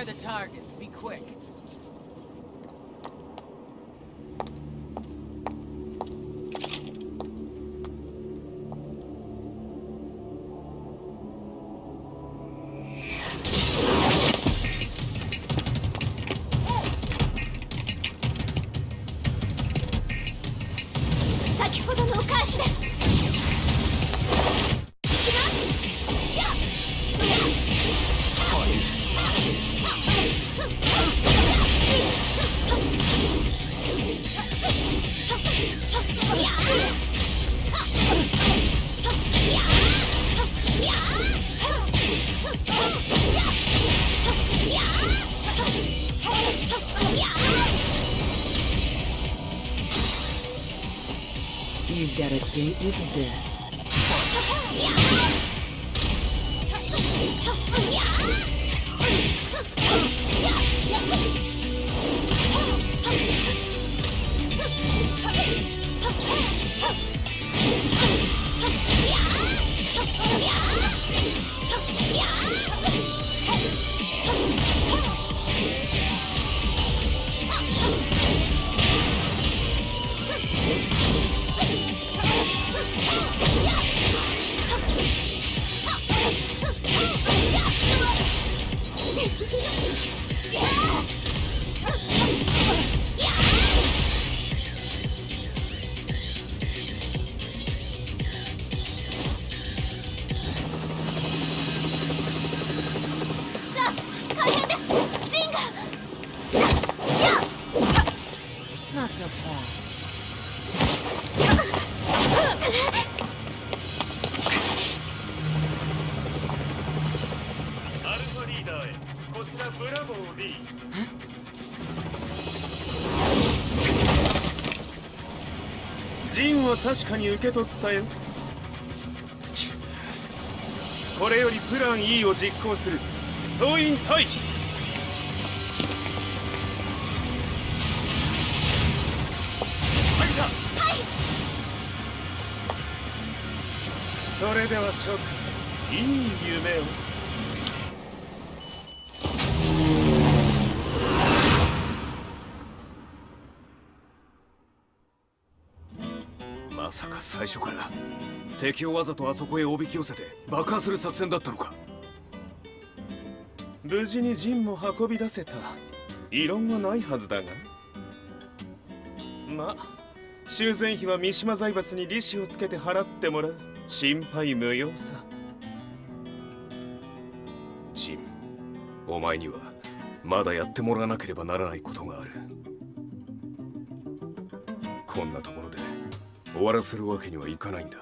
the target. Be quick. You've got a date with death. Not so fast. アルファリーダーへ、こちらブラボー D。ジンは確かに受け取ったよ。これよりプラン E を実行する。総員退避。それでは諸君、いい夢を。まさか最初から敵をわざとあそこへおびき寄せて爆破する作戦だったのか。無事にジンも運び出せた。異論はないはずだが。まあ修繕費は三島財閥に利子をつけて払ってもらう。心配無用さ。ジン、お前にはまだやってもらわなければならないことがある。こんなところで終わらせるわけにはいかないんだ。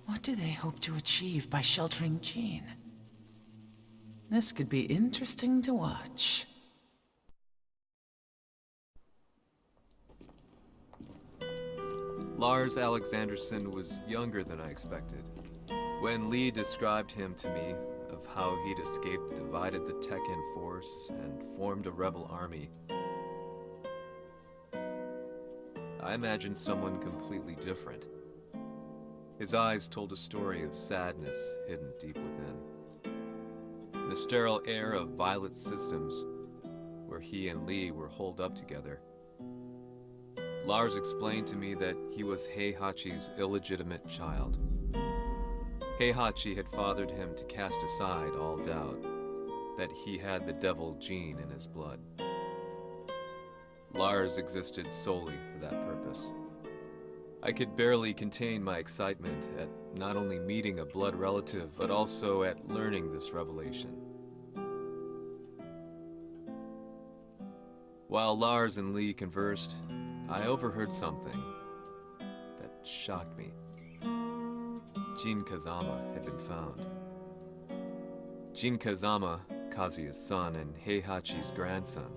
What do they hope to achieve by sheltering Jean? This could be interesting to watch. Lars Alexanderson was younger than I expected. When Lee described him to me, of how he'd escaped, divided the Tekken force, and formed a rebel army, I imagined someone completely different. His eyes told a story of sadness hidden deep within. In the sterile air of Violet Systems, where he and Lee were holed up together, Lars explained to me that he was Heihachi's illegitimate child. Heihachi had fathered him to cast aside all doubt that he had the devil gene in his blood. Lars existed solely for that purpose. I could barely contain my excitement at not only meeting a blood relative, but also at learning this revelation. While Lars and Lee conversed, I overheard something that shocked me. Jin Kazama had been found. Jin Kazama, Kazuya's son and Heihachi's grandson.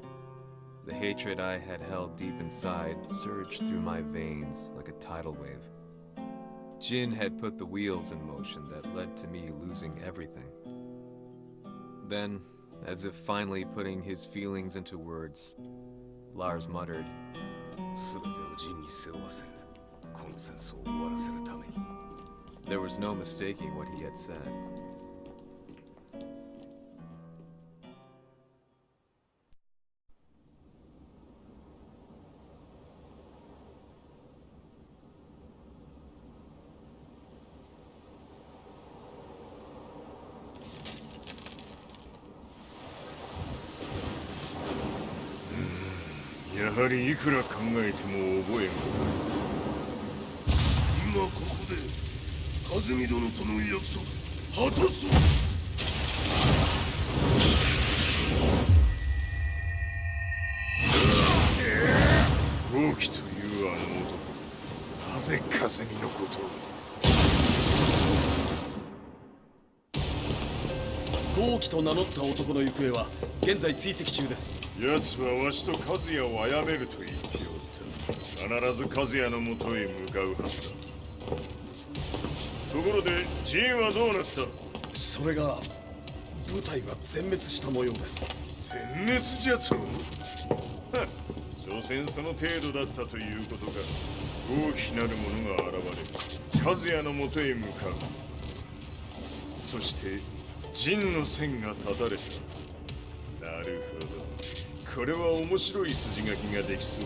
The hatred I had held deep inside surged through my veins like a tidal wave. Jin had put the wheels in motion that led to me losing everything. Then, as if finally putting his feelings into words, Lars muttered, 全てをジンに背負わせる。この戦争を終わらせるために。There was no mistaking what he had said. Hmm. やはりいくら考えても覚えん。今ここで和美殿との約束果たそう。豪気というあの男、なぜ和美のことを。豪気と名乗った男の行方は現在追跡中です。奴はわしと和也を殺めると言っておった。必ず和也のもとへ向かうはずだ。ところでジンはどうなった？それが部隊が全滅した模様です。全滅じゃと？所詮その程度だったということか。大きなる者が現れ、和也のもとへ向かう。そしてジンの線が断たれた。なるほど。これは面白い筋書きができそう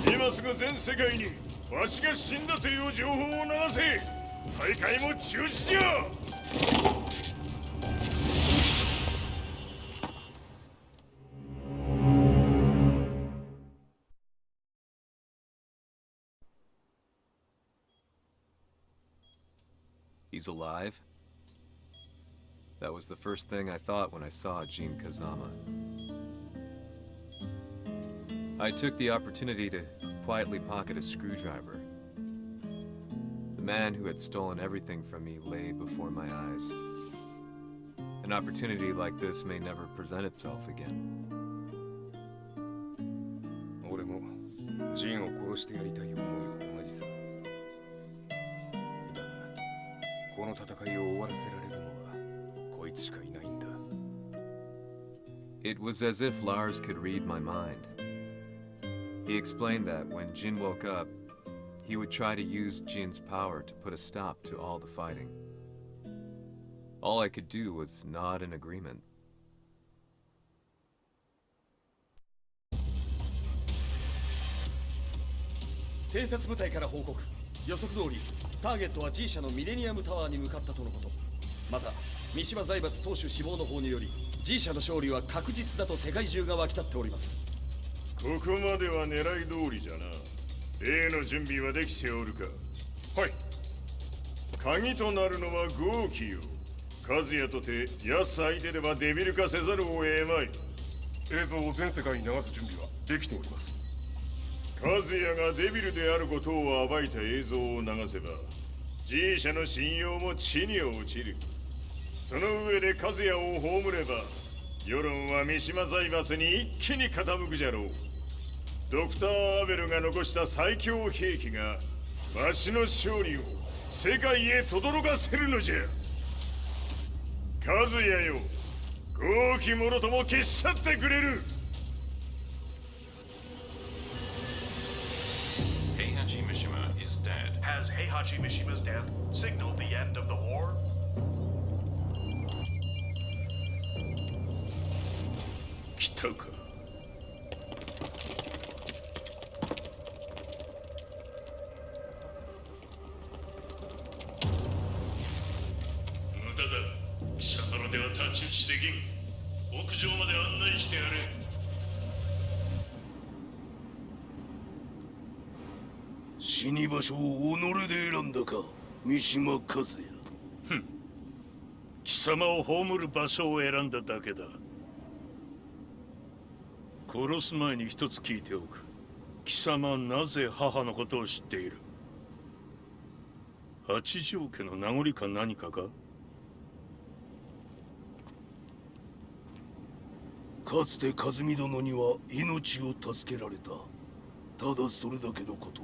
じゃ。今すぐ全世界にわしが死んだという情報を流せ。大会も中止じゃ。He's alive? That was the first thing I thought when I saw Jin Kazama. I took the opportunity to quietly pocket a screwdriver. The man who had stolen everything from me lay before my eyes. An opportunity like this may never present itself again. 俺もジンを殺してやりたい思いは同じさ。だが、この戦いを終わらせられるのはこいつしかいないんだ。It was as if Lars could read my mind. He explained that when Jin woke up, he would try to use Jin's power to put a stop to all the fighting. All I could do was nod in agreement. 偵察部隊から報告。予測通り、ターゲットは G 社のミレニアムタワーに向かったとのこと。また、三島財閥当主死亡の方により、G 社の勝利は確実だと世界中が沸き立っております。ここまでは狙い通りじゃな。例の準備はできておるか？はい。鍵となるのは豪気よ。和也とて奴相手ではデビル化せざるを得まい。映像を全世界に流す準備はできております。和也がデビルであることを暴いた映像を流せば G 社の信用も地に落ちる。その上で和也を葬れば世論は三島財閥に一気に傾くじゃろう。ドクター・アベルが残した最強兵器がわしの勝利を世界へ轟かせるのじゃ。和也よ、豪気者とも消し去ってくれる。Heihachi Mishima is dead. Has Heihachi Mishima's death signaled the end of the war? 来たか。無駄だ。貴様らでは太刀打ちできん。屋上まで案内してやれ。死に場所を己で選んだか、三島和也。ふん。貴様を葬る場所を選んだだけだ。殺す前に一つ聞いておく。貴様はなぜ母のことを知っている？八条家の名残か何かか？かつて和美殿には命を助けられた。ただそれだけのこと。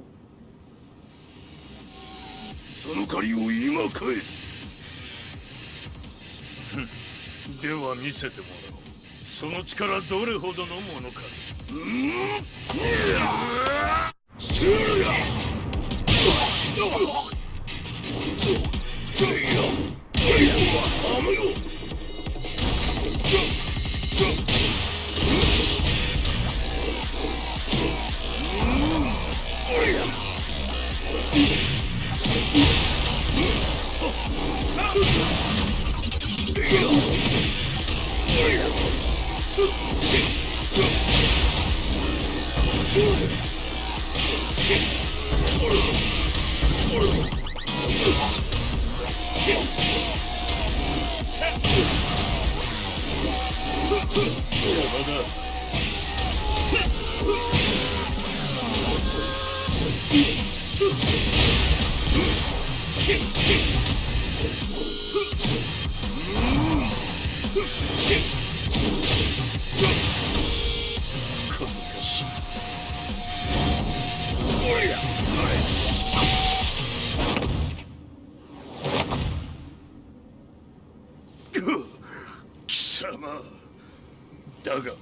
その借りを今返す。では見せてもらおう。その力どれほどのものか。貴様だが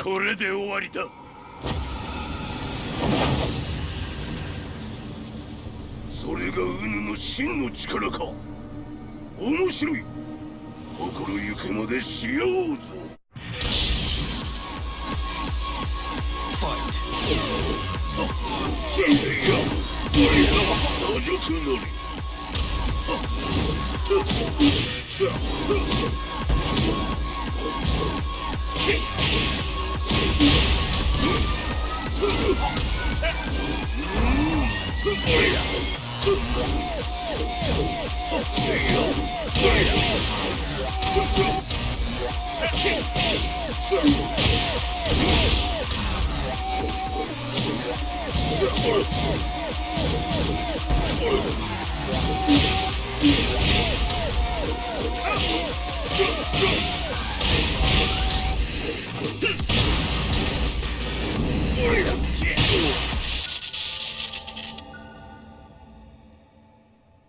これで終わりだ。それがウヌの真の力か。面白い。心ゆくまでしようぞ。ファイト。魔族なり。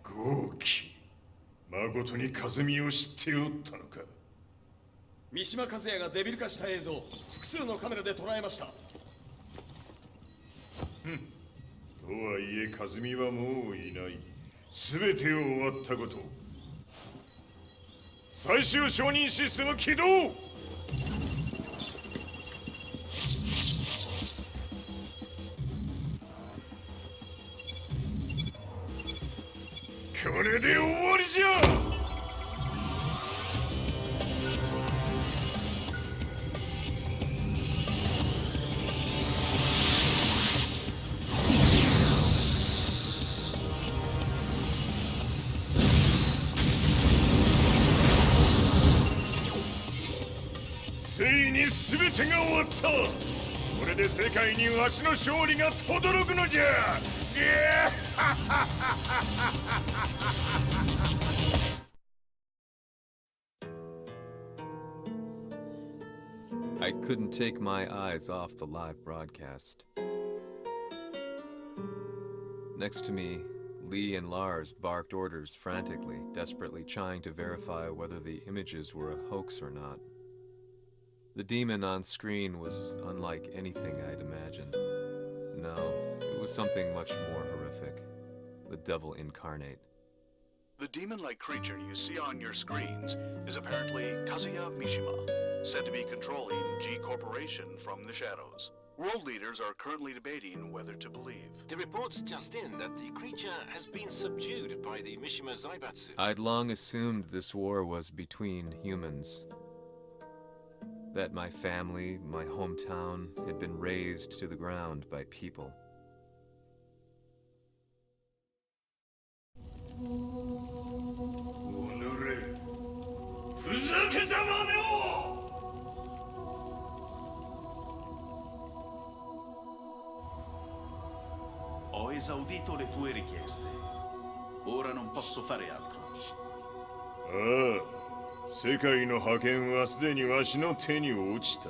豪気、誠に和美を知っておったのか。三島和也がデビル化した映像、複数のカメラで捉えました。とはいえ和美はもういない。全てを終わったこと。最終承認システム起動。これで終わりじゃ。ついに全てが終わった。これで世界にわしの勝利が轟くのじゃ。I couldn't take my eyes off the live broadcast. Next to me, Lee and Lars barked orders frantically, desperately trying to verify whether the images were a hoax or not. The demon on screen was unlike anything I'd imagined. No, it was something much more horrific. The devil incarnate. The demon-like creature you see on your screens is apparently Kazuya Mishima, said to be controlling G Corporation from the shadows. World leaders are currently debating whether to believe. The reports just in that the creature has been subdued by the Mishima Zaibatsu. I'd long assumed this war was between humans. That my family, my hometown, had been razed to the ground by people. Ho esaudito le tue richieste. Ora non posso fare altro. 世界の覇権はすでにわしの手に落ちた。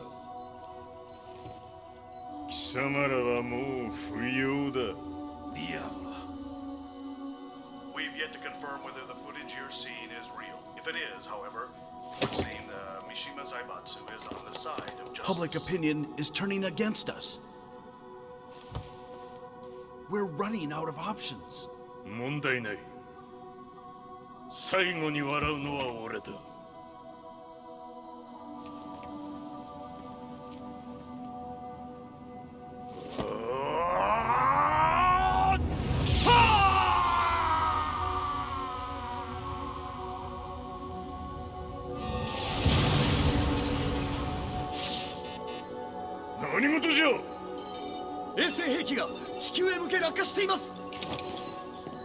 貴様らはもう不要だ。Diavolo. We've yet to confirm whether the footage you're seeing is real. If it is, however, it would seem the Mishima Zaibatsu is on the side of justice. Public opinion is turning against us. We're running out of options. 問題ない。最後に笑うのは俺だ。何事じゃ。衛星兵器が地球へ向け落下しています。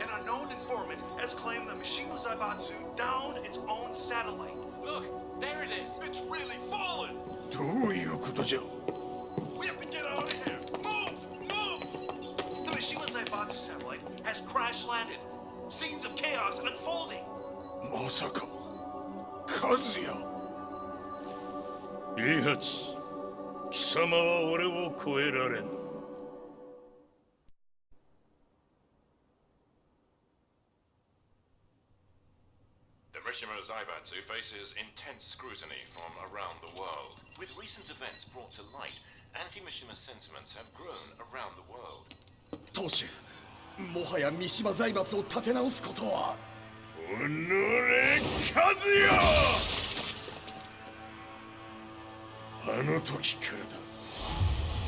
An unknown informant has claimed the Mishima Zaibatsu downed its own satellite. Look, there it is. It's really fallen. どういうことじゃ。 We have to get out of here. Move! Move! The Mishima Zaibatsu satellite has crash landed. Scenes of chaos unfolding. まさか、カズヤ。Heihachi、貴様は俺を超えられん。The Mishima Zaibatsu faces intense scrutiny from around the world. With recent events brought to light, anti-Mishima sentiments have grown around the world. 当主、もはや三島財閥を立て直すことは。おのれ、カズヤ！あの時からだ。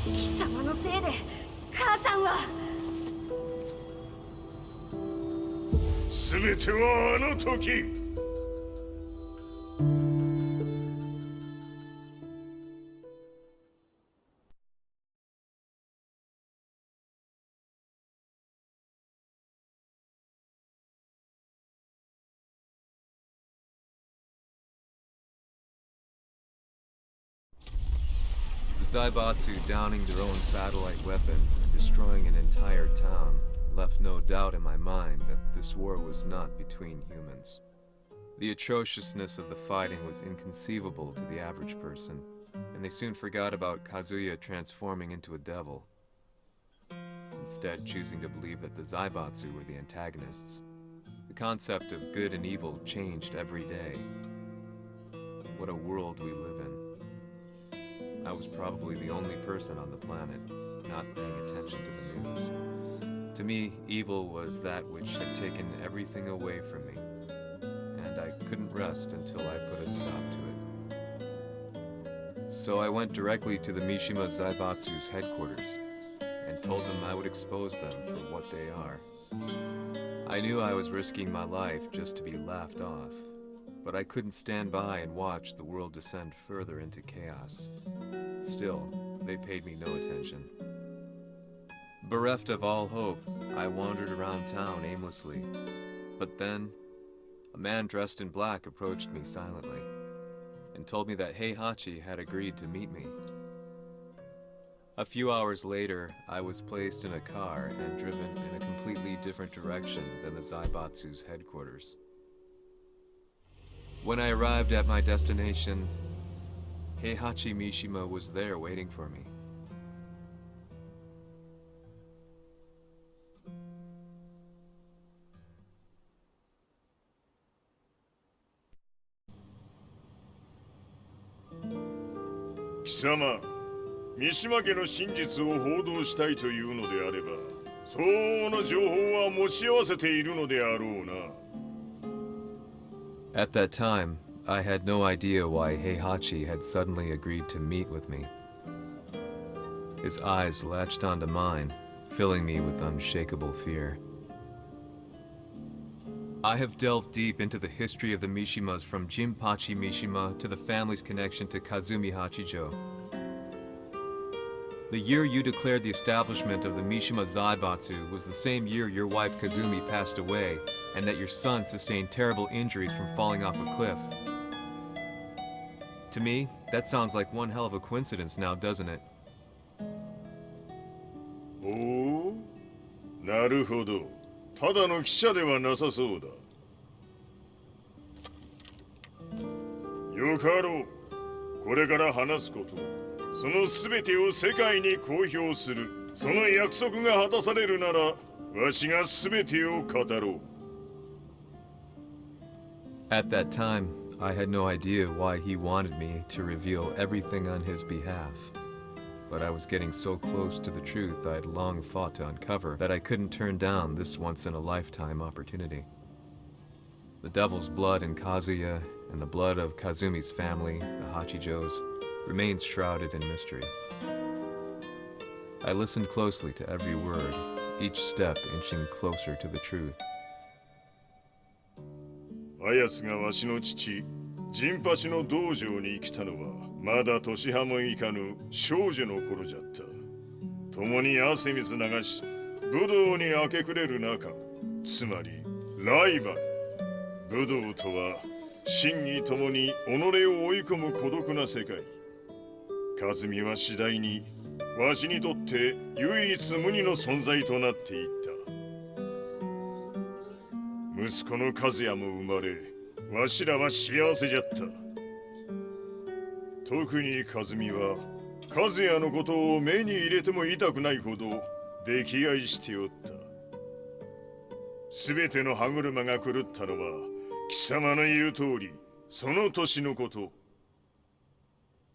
貴様のせいで母さんは。全てはあの時。Zaibatsu downing their own satellite weapon and destroying an entire town left no doubt in my mind that this war was not between humans. The atrociousness of the fighting was inconceivable to the average person, and they soon forgot about Kazuya transforming into a devil, instead choosing to believe that the Zaibatsu were the antagonists. The concept of good and evil changed every day. What a world we live in. I was probably the only person on the planet not paying attention to the news. To me, evil was that which had taken everything away from me, and I couldn't rest until I put a stop to it. So I went directly to the Mishima Zaibatsu's headquarters and told them I would expose them for what they are. I knew I was risking my life just to be laughed off, but I couldn't stand by and watch the world descend further into chaos. Still, they paid me no attention. Bereft of all hope, I wandered around town aimlessly. But then, a man dressed in black approached me silently and told me that Heihachi had agreed to meet me. A few hours later, I was placed in a car and driven in a completely different direction than the Zaibatsu's headquarters. When I arrived at my destination, Heihachi Mishima was there waiting for me. Kisama, 三島家の真実を報道したいというのであれば、相応の情報は持ち合わせているのであろうな。At that time, I had no idea why Heihachi had suddenly agreed to meet with me. His eyes latched onto mine, filling me with unshakable fear. I have delved deep into the history of the Mishimas from Jinpachi Mishima to the family's connection to Kazumi Hachijo. The year you declared the establishment of the Mishima Zaibatsu was the same year your wife Kazumi passed away, and that your son sustained terrible injuries from falling off a cliff. To me, that sounds like one hell of a coincidence now, doesn't it? おお、なるほど。ただの記者ではなさそうだ。よかろう。これから話すこと、その全てを世界に公表する。その約束が果たされるなら、わしが全てを語ろう。At that time, I had no idea why he wanted me to reveal everything on his behalf. But I was getting so close to the truth I'd long fought to uncover that I couldn't turn down this once-in-a-lifetime opportunity. The devil's blood in Kazuya and the blood of Kazumi's family, the Hachijos, remains shrouded in mystery. I listened closely to every word, each step inching closer to the truth. あやつがわしの父、ジンパシの道場に来たのは、まだ年端もいかぬ少女の頃じゃった。共に汗水流し、武道に明け暮れる中、つまりライバル。武道とは、真偽ともに己を追い込む孤独な世界。和美は次第に、わしにとって唯一無二の存在となっていった。息子の和也も生まれ、わしらは幸せじゃった。特に和美は、和也のことを目に入れても痛くないほど溺愛しておった。すべての歯車が狂ったのは、貴様の言う通り、その年のこと。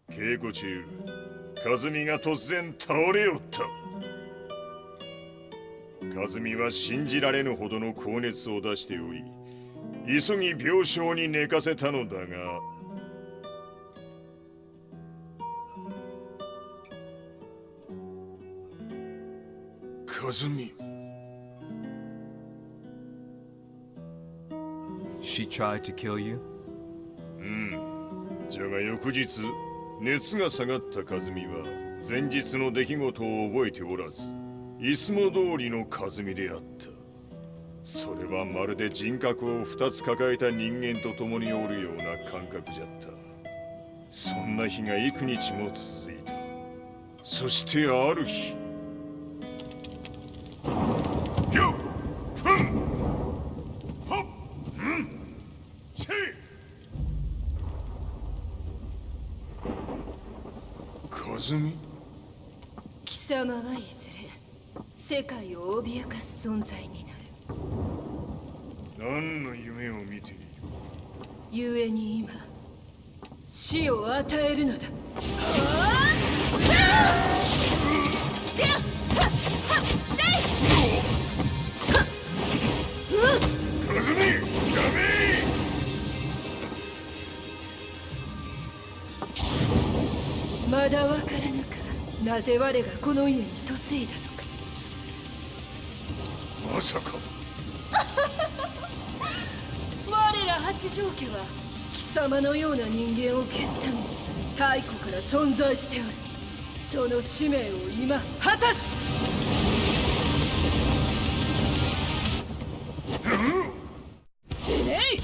稽古中、和美が突然倒れおった。和美は信じられぬほどの高熱を出しており、急ぎ病床に寝かせたのだが、和美。She tried to kill you? じゃが翌日、熱が下がった和美は前日の出来事を覚えておらず、いつも通りの和美であった。それはまるで人格を2つ抱えた人間と共におるような感覚じゃった。そんな日が幾日も続いた。そしてある日、よっふんはっチェイ和美。貴様はいずれ世界を脅かす存在になる。何の夢を見ている？故に今死を与えるのだ。和美、やめ！まだわからぬか。なぜ我がこの家に嫁いだのか。まさか。我ら八丈家は貴様のような人間を消すために太古から存在しておる。その使命を今果たす。死ねい！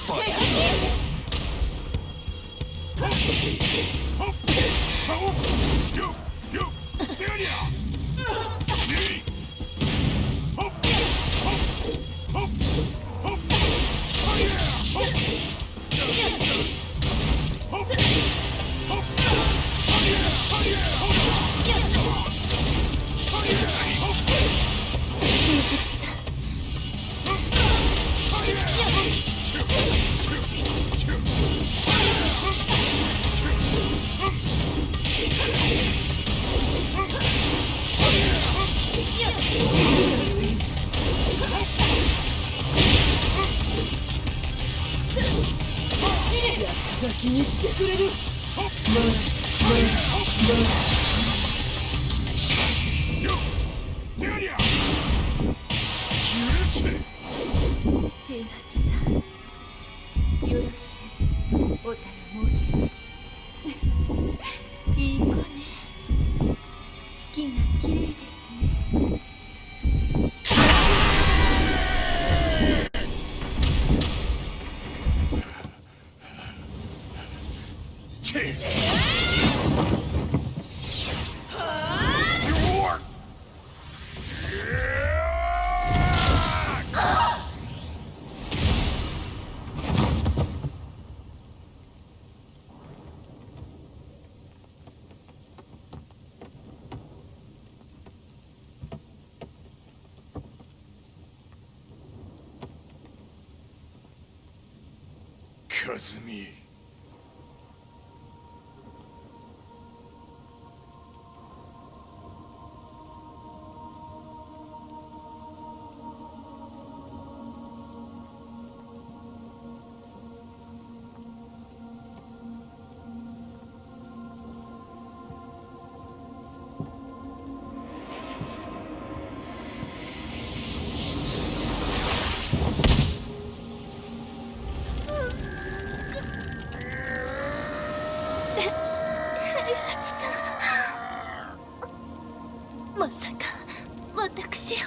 先にしてくれる。平八さん、よろしゅうお頼申します。いい子ね。月が綺麗ですね。和美。まさか私を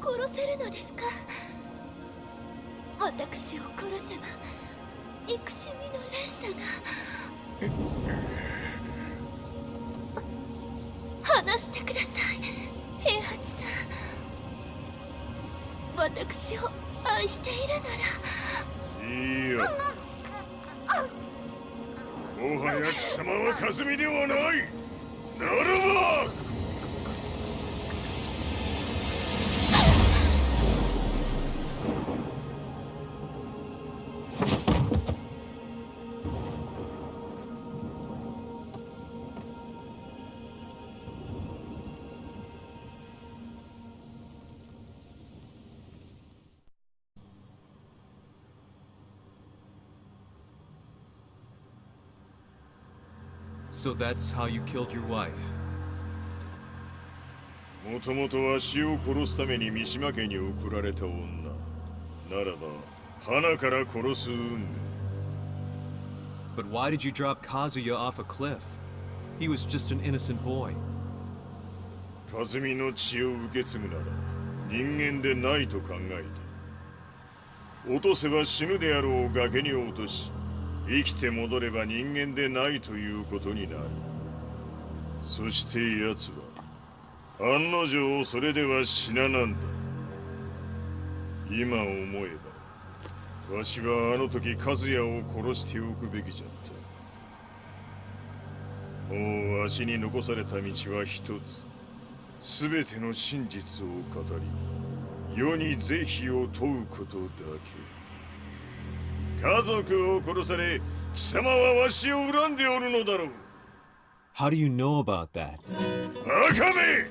殺せるのですか？私を殺せば憎しみの連鎖が。話してください、平八さん。私を愛しているなら。いいや、もはや貴様はカズミではない。ならばSo that's how you killed your wife. もともとわしを殺すために三島家に送られた女ならば花から殺す運命。 But why did you drop Kazuya off a cliff? He was just an innocent boy. カズミの血を受け継ぐなら人間でないと考えた。落とせば死ぬであろう崖に落とし、生きて戻れば人間でないということになる。そして奴は案の定それでは死ななんだ。今思えばわしはあの時和也を殺しておくべきじゃった。もうわしに残された道は一つ。すべての真実を語り世に是非を問うことだけ。家族を殺され貴様はわしを恨んでおるのだろう。 How do you know about that? バカめ！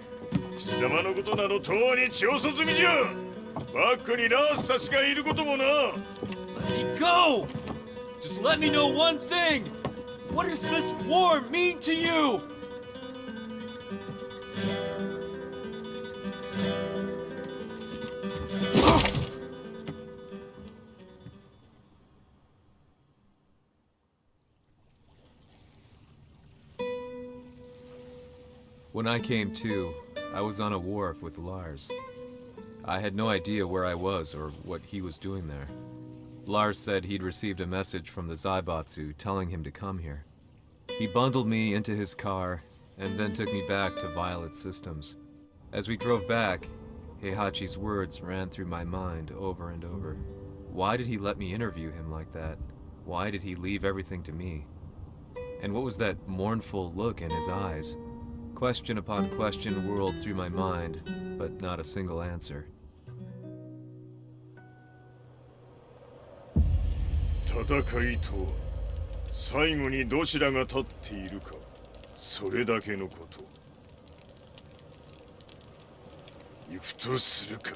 貴様のことなどとうに調査済みじゃ。バックにラースたちがいることもな。 Let me go! Just let me know one thing! What does this war mean to you? When I came to, I was on a wharf with Lars. I had no idea where I was or what he was doing there. Lars said he'd received a message from the Zaibatsu telling him to come here. He bundled me into his car and then took me back to Violet Systems. As we drove back, Heihachi's words ran through my mind over and over. Why did he let me interview him like that? Why did he leave everything to me? And what was that mournful look in his eyes? Question upon question whirled through my mind, but not a single answer. 戦いとは最後にどちらが立っているか、それだけのこと。行くとするか。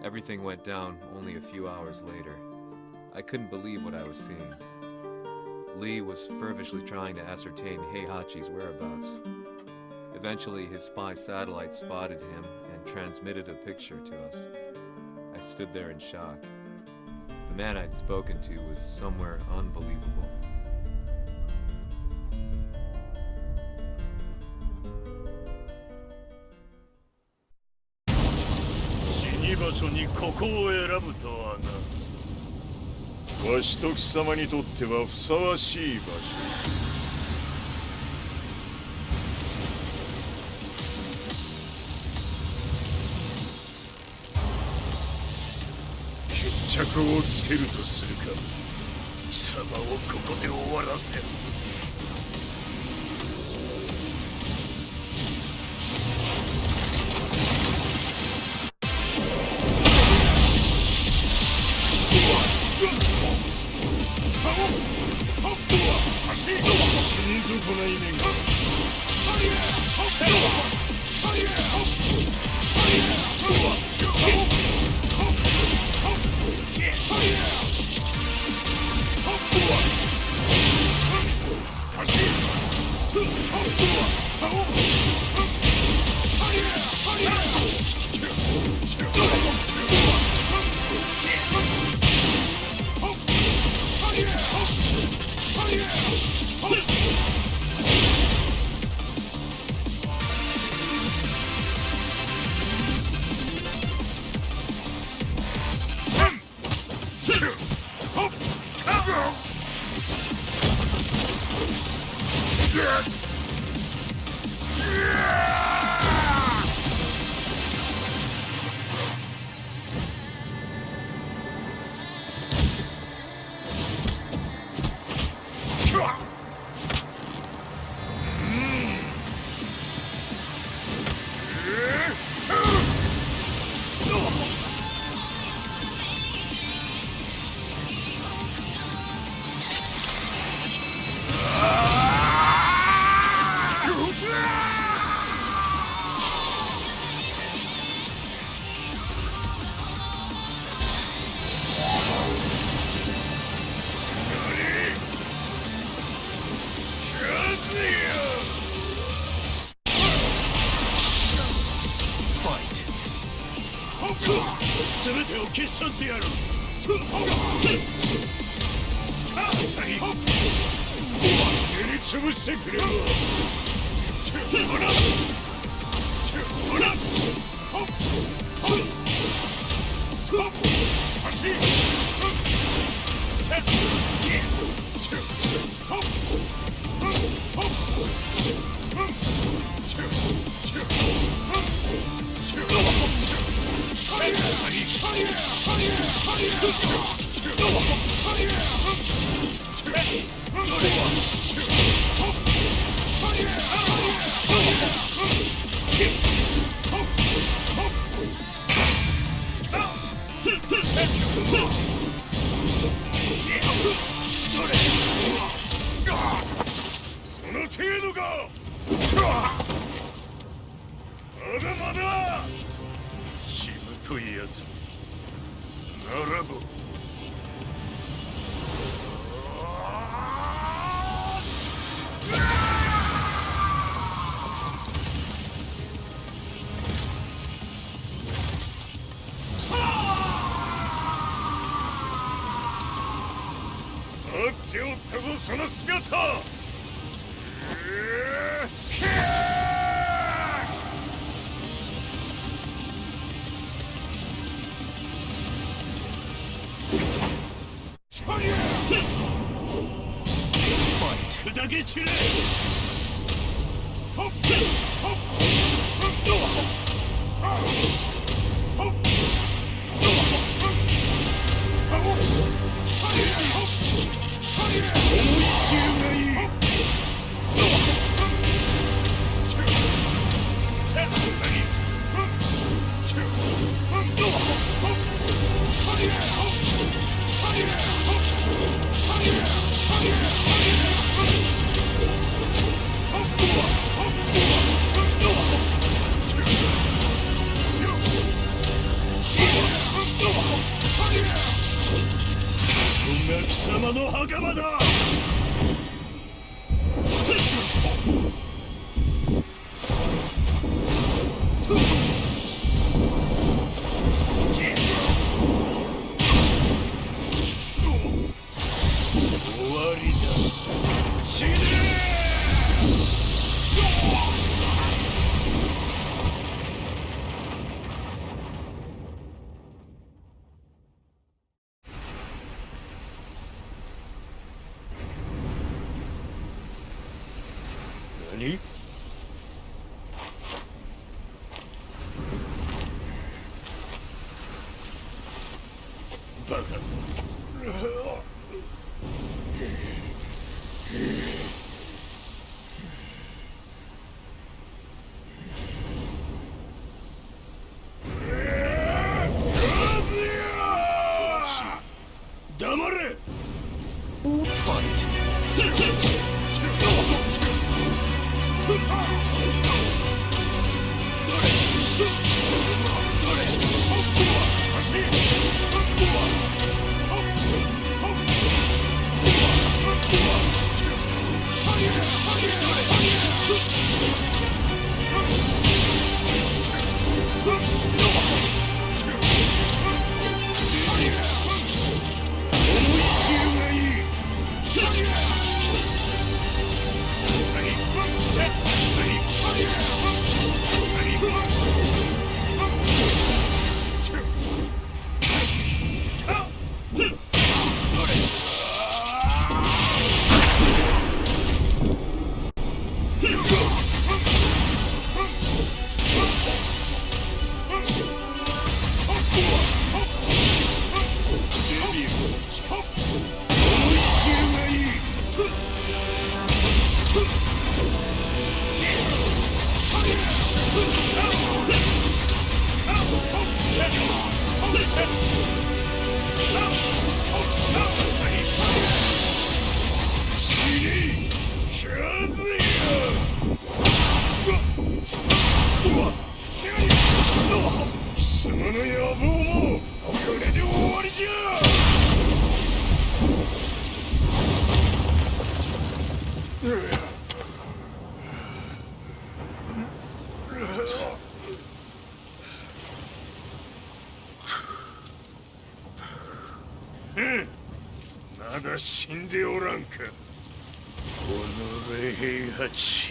Everything went down only a few hours later. I couldn't believe what I was seeing. Lee was fervently trying to ascertain Heihachi's whereabouts. Eventually, his spy satellite spotted him and transmitted a picture to us. I stood there in shock. The man I'd spoken to was somewhere unbelievable. 場所にここを選ぶとはな。わしと貴様にとってはふさわしい場所。決着をつけるとするか。貴様をここで終わらせる。全てを消し去ってやる。塗りつぶしてくれる。その程度か。まだまだ。しぶといやつ。ならば。待っておったぞその姿。砕け散れ。貴様の袴だ。終わりだ。死ね何？バカ。黙れ。ファイト。貴様の野望もこれで終わりじゃ。まだ死んでおらんか。おのれ平八。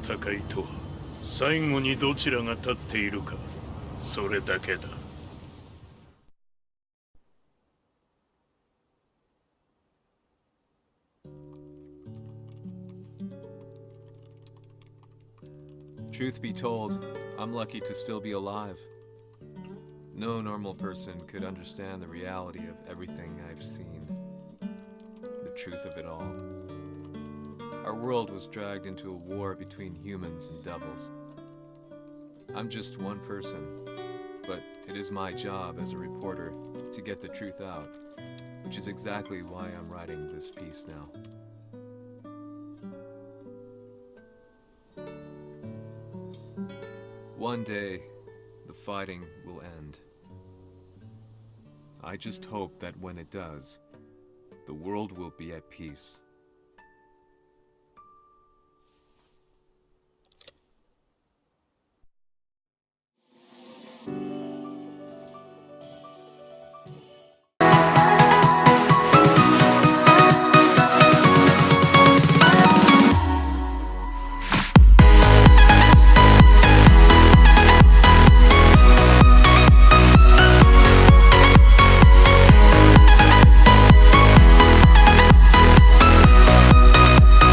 戦いとは最後にどちらが立っているか、それだけだ。Truth be told, I'm lucky to still be alive. No normal person could understand the reality of everything I've seen. The truth of it all. Our world was dragged into a war between humans and devils. I'm just one person, but it is my job as a reporter to get the truth out, which is exactly why I'm writing this piece now. One day, the fighting will end. I just hope that when it does, the world will be at peace.